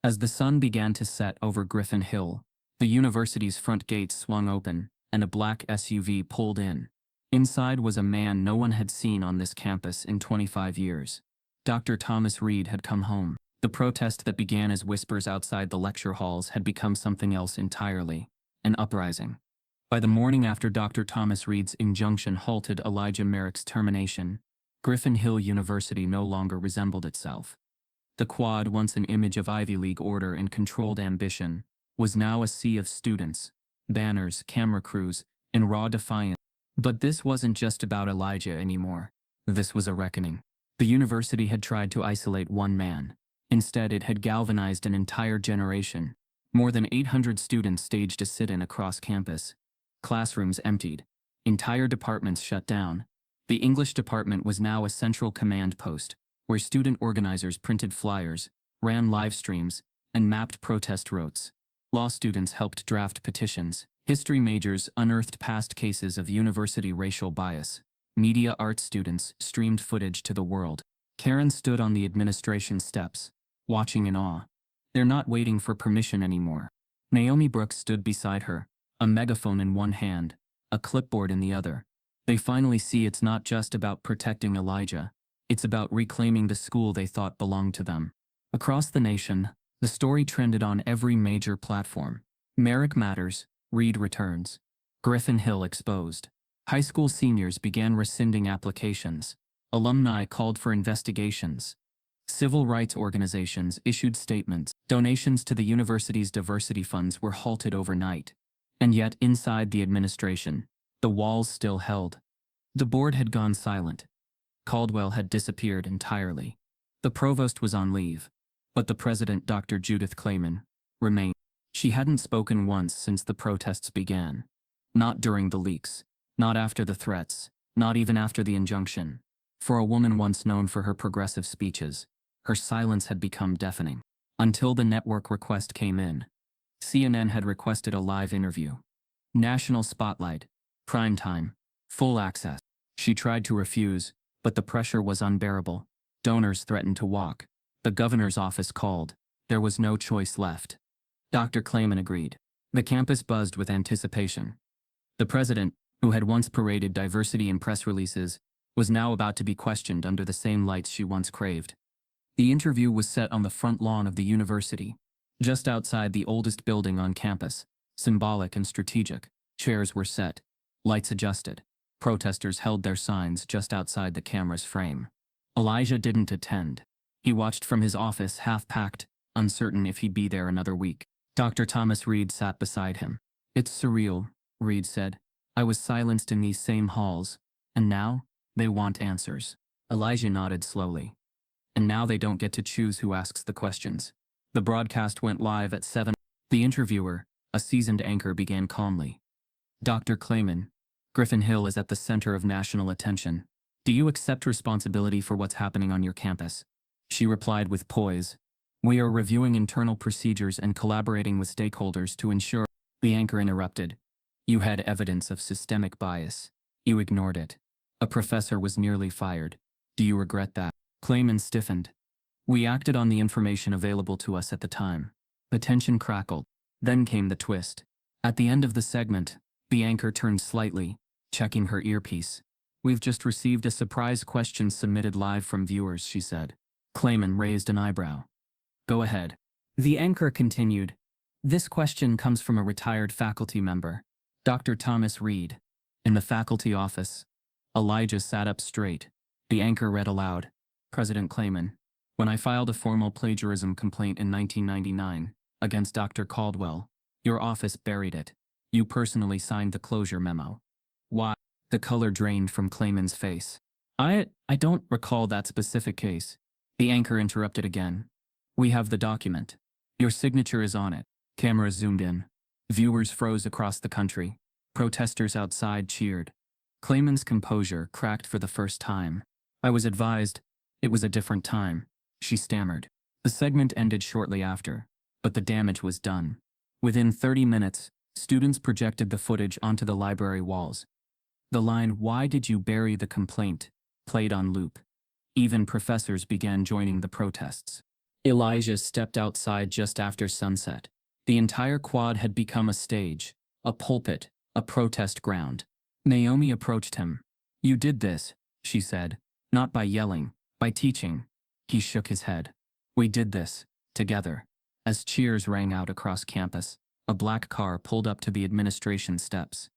As the sun began to set over Griffin Hill, the university's front gates swung open, and a black SUV pulled in. Inside was a man no one had seen on this campus in 25 years. Dr. Thomas Reed had come home. The protest that began as whispers outside the lecture halls had become something else entirely, an uprising. By the morning after Dr. Thomas Reed's injunction halted Elijah Merrick's termination, Griffin Hill University no longer resembled itself. The quad, once an image of Ivy League order and controlled ambition, was now a sea of students, banners, camera crews, and raw defiance. But this wasn't just about Elijah anymore. This was a reckoning. The university had tried to isolate one man. Instead, it had galvanized an entire generation. More than 800 students staged a sit-in across campus. Classrooms emptied. Entire departments shut down. The English department was now a central command post, where student organizers printed flyers, ran live streams, and mapped protest routes. Law students helped draft petitions. History majors unearthed past cases of university racial bias. Media arts students streamed footage to the world. Karen stood on the administration steps, watching in awe. They're not waiting for permission anymore. Naomi Brooks stood beside her, a megaphone in one hand, a clipboard in the other. They finally see it's not just about protecting Elijah. It's about reclaiming the school they thought belonged to them. Across the nation, the story trended on every major platform. Merrick matters, Reed returns. Griffin Hill exposed. High school seniors began rescinding applications. Alumni called for investigations. Civil rights organizations issued statements. Donations to the university's diversity funds were halted overnight. And yet, inside the administration, the walls still held. The board had gone silent. Caldwell had disappeared entirely. The provost was on leave. But the president, Dr. Judith Clayman, remained. She hadn't spoken once since the protests began. Not during the leaks. Not after the threats. Not even after the injunction. For a woman once known for her progressive speeches, her silence had become deafening. Until the network request came in. CNN had requested a live interview. National spotlight. Prime time. Full access. She tried to refuse, but the pressure was unbearable. Donors threatened to walk. The governor's office called. There was no choice left. Dr. Clayman agreed. The campus buzzed with anticipation. The president, who had once paraded diversity in press releases, was now about to be questioned under the same lights she once craved. The interview was set on the front lawn of the university, just outside the oldest building on campus, symbolic and strategic. Chairs were set, lights adjusted. Protesters held their signs just outside the camera's frame. Elijah didn't attend. He watched from his office, half-packed, uncertain if he'd be there another week. Dr. Thomas Reed sat beside him. "It's surreal," Reed said. "I was silenced in these same halls, and now, they want answers." Elijah nodded slowly. "And now they don't get to choose who asks the questions." The broadcast went live at 7. The interviewer, a seasoned anchor, began calmly. "Dr. Clayman, Griffin Hill is at the center of national attention. Do you accept responsibility for what's happening on your campus?" She replied with poise. "We are reviewing internal procedures and collaborating with stakeholders to ensure." The anchor interrupted. "You had evidence of systemic bias. You ignored it. A professor was nearly fired. Do you regret that?" Clayman stiffened. "We acted on the information available to us at the time." The tension crackled. Then came the twist. At the end of the segment, the anchor turned slightly, checking her earpiece. "We've just received a surprise question submitted live from viewers," she said. Clayman raised an eyebrow. "Go ahead." The anchor continued. "This question comes from a retired faculty member, Dr. Thomas Reed." In the faculty office, Elijah sat up straight. The anchor read aloud. "President Clayman, when I filed a formal plagiarism complaint in 1999 against Dr. Caldwell, your office buried it. You personally signed the closure memo. Why?" The color drained from Clayman's face. I don't recall that specific case." The anchor interrupted again. "We have the document. Your signature is on it." Cameras zoomed in. Viewers froze across the country. Protesters outside cheered. Clayman's composure cracked for the first time. I was advised it was a different time, she stammered. The segment ended shortly after, but the damage was done. Within 30 minutes, students projected the footage onto the library walls. The line, "Why did you bury the complaint?" played on loop. Even professors began joining the protests. Elijah stepped outside just after sunset. The entire quad had become a stage, a pulpit, a protest ground. Naomi approached him. "You did this," she said, "not by yelling, by teaching." He shook his head. "We did this, together." As cheers rang out across campus, a black car pulled up to the administration steps.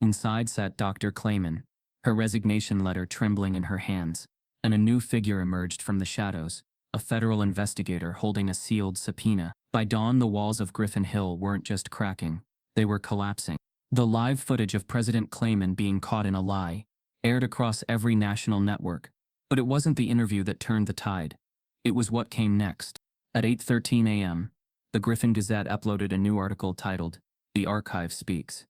Inside sat Dr. Clayman, her resignation letter trembling in her hands, and a new figure emerged from the shadows, a federal investigator holding a sealed subpoena. By dawn, the walls of Griffin Hill weren't just cracking, they were collapsing. The live footage of President Clayman being caught in a lie aired across every national network. But it wasn't the interview that turned the tide. It was what came next. At 8:13 a.m., the Griffin Gazette uploaded a new article titled, "The Archive Speaks."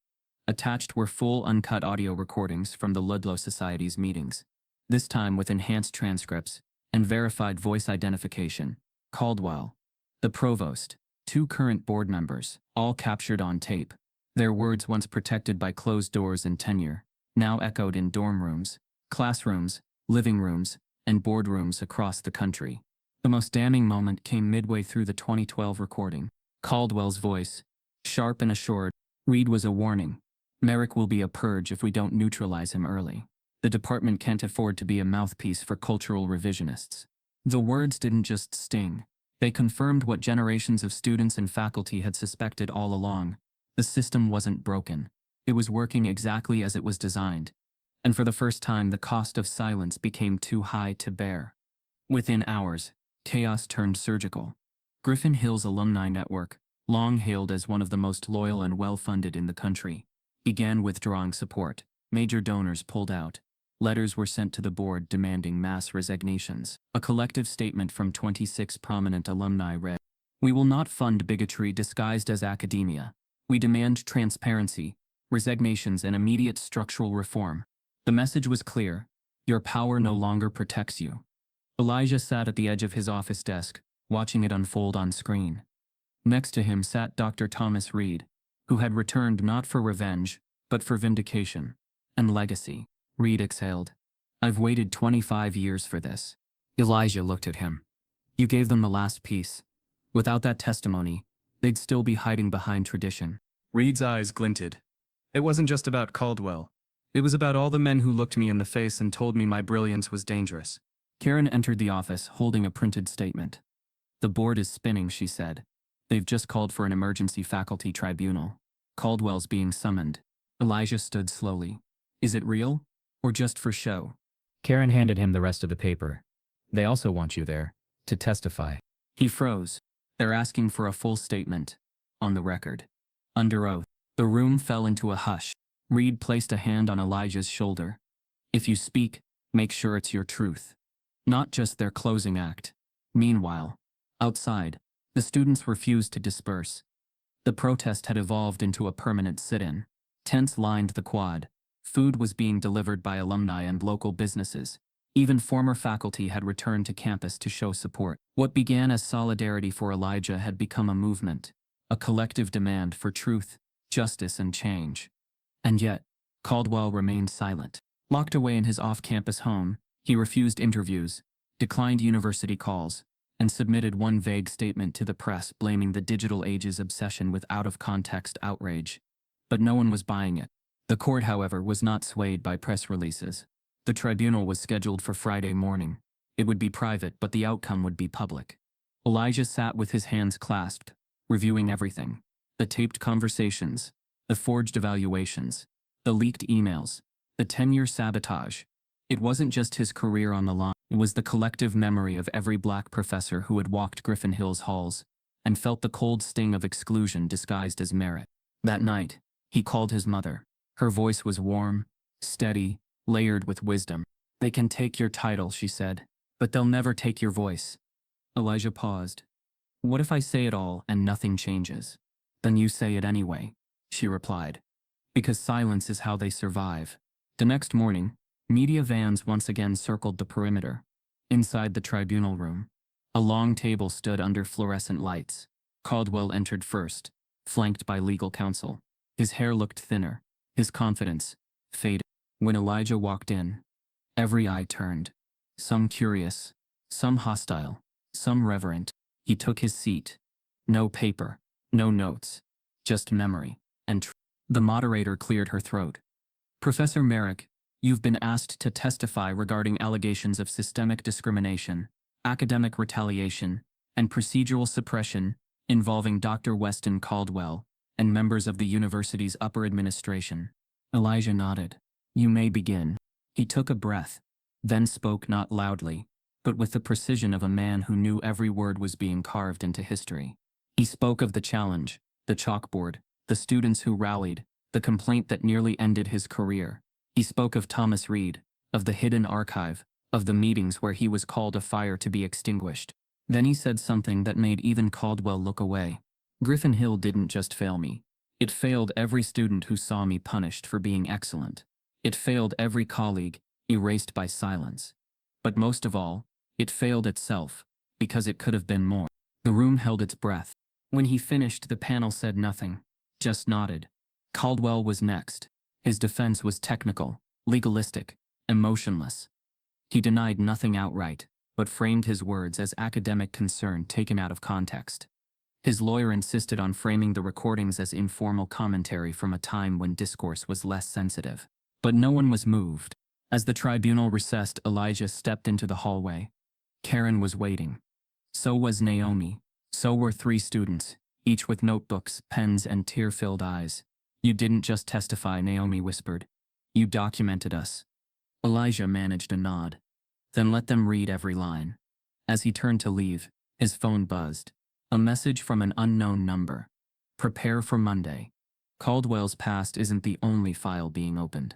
Attached were full uncut audio recordings from the Ludlow Society's meetings, this time with enhanced transcripts and verified voice identification. Caldwell, the provost, 2 current board members, all captured on tape. Their words, once protected by closed doors and tenure, now echoed in dorm rooms, classrooms, living rooms, and boardrooms across the country. The most damning moment came midway through the 2012 recording. Caldwell's voice, sharp and assured, "Reed was a warning. Merrick will be a purge if we don't neutralize him early. The department can't afford to be a mouthpiece for cultural revisionists." The words didn't just sting. They confirmed what generations of students and faculty had suspected all along. The system wasn't broken. It was working exactly as it was designed. And for the first time, the cost of silence became too high to bear. Within hours, chaos turned surgical. Griffin Hill's alumni network, long hailed as one of the most loyal and well-funded in the country, began withdrawing support. Major donors pulled out. Letters were sent to the board demanding mass resignations. A collective statement from 26 prominent alumni read, "We will not fund bigotry disguised as academia. We demand transparency, resignations, and immediate structural reform." The message was clear: your power no longer protects you. Elijah sat at the edge of his office desk, watching it unfold on screen. Next to him sat Dr. Thomas Reed, who had returned not for revenge, but for vindication and legacy. Reed exhaled. "I've waited 25 years for this." Elijah looked at him. "You gave them the last piece. Without that testimony, they'd still be hiding behind tradition." Reed's eyes glinted. "It wasn't just about Caldwell. It was about all the men who looked me in the face and told me my brilliance was dangerous." Karen entered the office holding a printed statement. "The board is spinning," she said. "They've just called for an emergency faculty tribunal. Caldwell's being summoned." Elijah stood slowly. "Is it real? Or just for show?" Karen handed him the rest of the paper. "They also want you there, to testify." He froze. "They're asking for a full statement. On the record. Under oath." The room fell into a hush. Reed placed a hand on Elijah's shoulder. "If you speak, make sure it's your truth. Not just their closing act." Meanwhile, outside, the students refused to disperse. The protest had evolved into a permanent sit-in. Tents lined the quad. Food was being delivered by alumni and local businesses. Even former faculty had returned to campus to show support. What began as solidarity for Elijah had become a movement, a collective demand for truth, justice, and change. And yet, Caldwell remained silent. Locked away in his off-campus home, he refused interviews, declined university calls, and submitted one vague statement to the press blaming the digital age's obsession with out-of-context outrage. But no one was buying it. The court, however, was not swayed by press releases. The tribunal was scheduled for Friday morning. It would be private, but the outcome would be public. Elijah sat with his hands clasped, reviewing everything. The taped conversations, the forged evaluations, the leaked emails, the tenure sabotage. It wasn't just his career on the line. It was the collective memory of every black professor who had walked Griffin Hill's halls and felt the cold sting of exclusion disguised as merit. That night, he called his mother. Her voice was warm, steady, layered with wisdom. "They can take your title," she said, "but they'll never take your voice." Elijah paused. "What if I say it all and nothing changes?" "Then you say it anyway," she replied. "Because silence is how they survive." The next morning, media vans once again circled the perimeter. Inside the tribunal room, a long table stood under fluorescent lights. Caldwell entered first, flanked by legal counsel. His hair looked thinner, his confidence faded. When Elijah walked in, every eye turned. Some curious, some hostile, some reverent. He took his seat. No paper, no notes, just memory and truth. The moderator cleared her throat. Professor Merrick, you've been asked to testify regarding allegations of systemic discrimination, academic retaliation, and procedural suppression involving Dr. Weston Caldwell and members of the university's upper administration. Elijah nodded. You may begin. He took a breath, then spoke not loudly, but with the precision of a man who knew every word was being carved into history. He spoke of the challenge, the chalkboard, the students who rallied, the complaint that nearly ended his career. He spoke of Thomas Reed, of the hidden archive, of the meetings where he was called a fire to be extinguished. Then he said something that made even Caldwell look away. Griffin Hill didn't just fail me. It failed every student who saw me punished for being excellent. It failed every colleague, erased by silence. But most of all, it failed itself, because it could have been more. The room held its breath. When he finished, the panel said nothing, just nodded. Caldwell was next. His defense was technical, legalistic, emotionless. He denied nothing outright, but framed his words as academic concern taken out of context. His lawyer insisted on framing the recordings as informal commentary from a time when discourse was less sensitive. But no one was moved. As the tribunal recessed, Elijah stepped into the hallway. Karen was waiting. So was Naomi. So were 3 students, each with notebooks, pens, and tear-filled eyes. You didn't just testify, Naomi whispered. You documented us. Elijah managed a nod. Then let them read every line. As he turned to leave, his phone buzzed. A message from an unknown number. Prepare for Monday. Caldwell's past isn't the only file being opened.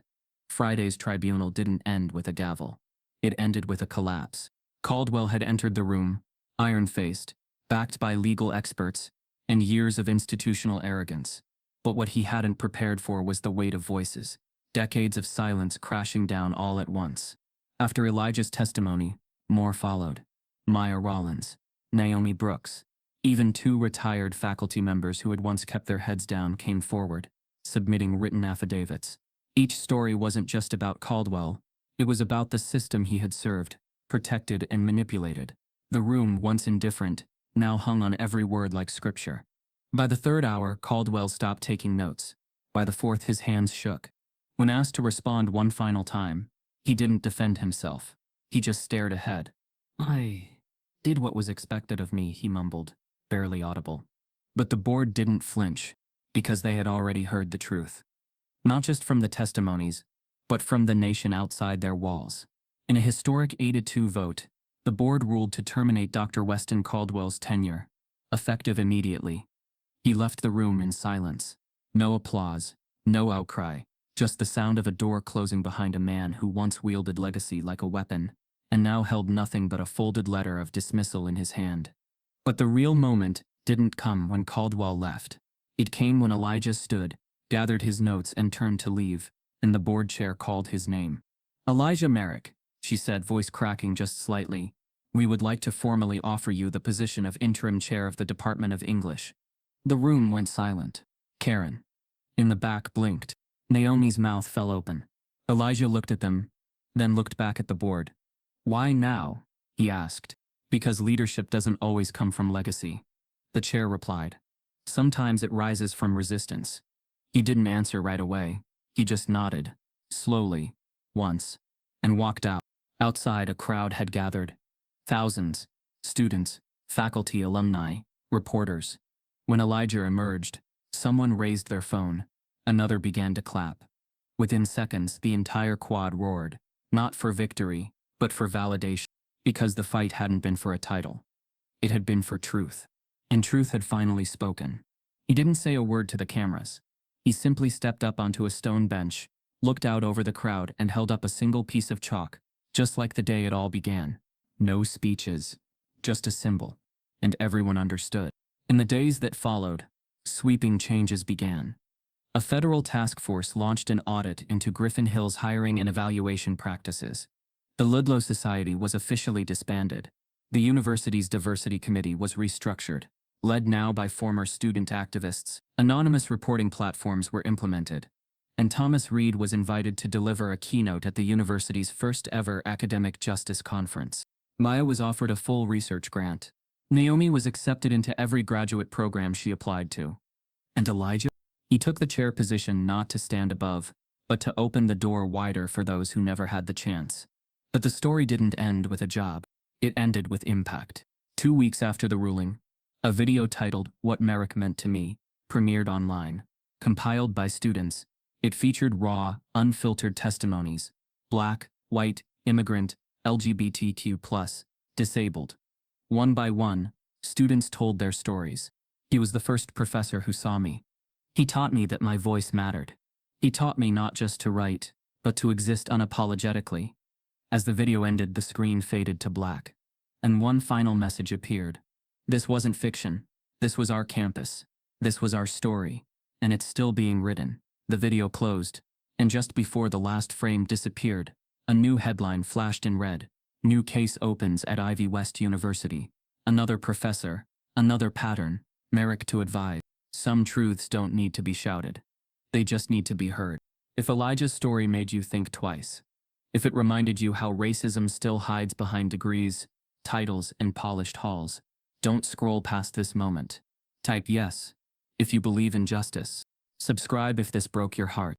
Friday's tribunal didn't end with a gavel. It ended with a collapse. Caldwell had entered the room, iron-faced, backed by legal experts, and years of institutional arrogance. But what he hadn't prepared for was the weight of voices, decades of silence crashing down all at once. After Elijah's testimony, more followed. Maya Rollins, Naomi Brooks, even 2 retired faculty members who had once kept their heads down came forward, submitting written affidavits. Each story wasn't just about Caldwell, it was about the system he had served, protected, and manipulated. The room, once indifferent, now hung on every word like scripture. By the 3rd hour, Caldwell stopped taking notes. By the 4th, his hands shook. When asked to respond one final time, he didn't defend himself. He just stared ahead. I did what was expected of me, he mumbled, barely audible. But the board didn't flinch, because they had already heard the truth. Not just from the testimonies, but from the nation outside their walls. In a historic 8-2 vote, the board ruled to terminate Dr. Weston Caldwell's tenure, effective immediately. He left the room in silence. No applause, no outcry, just the sound of a door closing behind a man who once wielded legacy like a weapon, and now held nothing but a folded letter of dismissal in his hand. But the real moment didn't come when Caldwell left. It came when Elijah stood, gathered his notes, and turned to leave, and the board chair called his name. Elijah Merrick, she said, voice cracking just slightly. We would like to formally offer you the position of interim chair of the Department of English. The room went silent. Karen, in the back, blinked. Naomi's mouth fell open. Elijah looked at them, then looked back at the board. Why now? He asked. Because leadership doesn't always come from legacy. The chair replied. Sometimes it rises from resistance. He didn't answer right away. He just nodded, slowly, once, and walked out. Outside, a crowd had gathered. Thousands, students, faculty, alumni, reporters. When Elijah emerged, someone raised their phone. Another began to clap. Within seconds, the entire quad roared, not for victory, but for validation, because the fight hadn't been for a title. It had been for truth. And truth had finally spoken. He didn't say a word to the cameras. He simply stepped up onto a stone bench, looked out over the crowd, and held up a single piece of chalk, just like the day it all began. No speeches, just a symbol. And everyone understood. In the days that followed, sweeping changes began. A federal task force launched an audit into Griffin Hill's hiring and evaluation practices. The Ludlow Society was officially disbanded. The university's diversity committee was restructured. Led now by former student activists, anonymous reporting platforms were implemented. And Thomas Reed was invited to deliver a keynote at the university's first ever academic justice conference. Maya was offered a full research grant. Naomi was accepted into every graduate program she applied to. And Elijah? He took the chair position not to stand above, but to open the door wider for those who never had the chance. But the story didn't end with a job. It ended with impact. 2 weeks after the ruling, a video titled "What Merrick Meant to Me" premiered online. Compiled by students, it featured raw, unfiltered testimonies: black, white, immigrant, LGBTQ+, disabled. One by one, students told their stories. He was the first professor who saw me. He taught me that my voice mattered. He taught me not just to write, but to exist unapologetically. As the video ended, the screen faded to black. And one final message appeared. This wasn't fiction. This was our campus. This was our story. And it's still being written. The video closed. And just before the last frame disappeared, a new headline flashed in red. New case opens at Ivy West University. Another professor. Another pattern. Merrick to advise. Some truths don't need to be shouted. They just need to be heard. If Elijah's story made you think twice, if it reminded you how racism still hides behind degrees, titles, and polished halls, don't scroll past this moment. Type yes if you believe in justice. Subscribe if this broke your heart.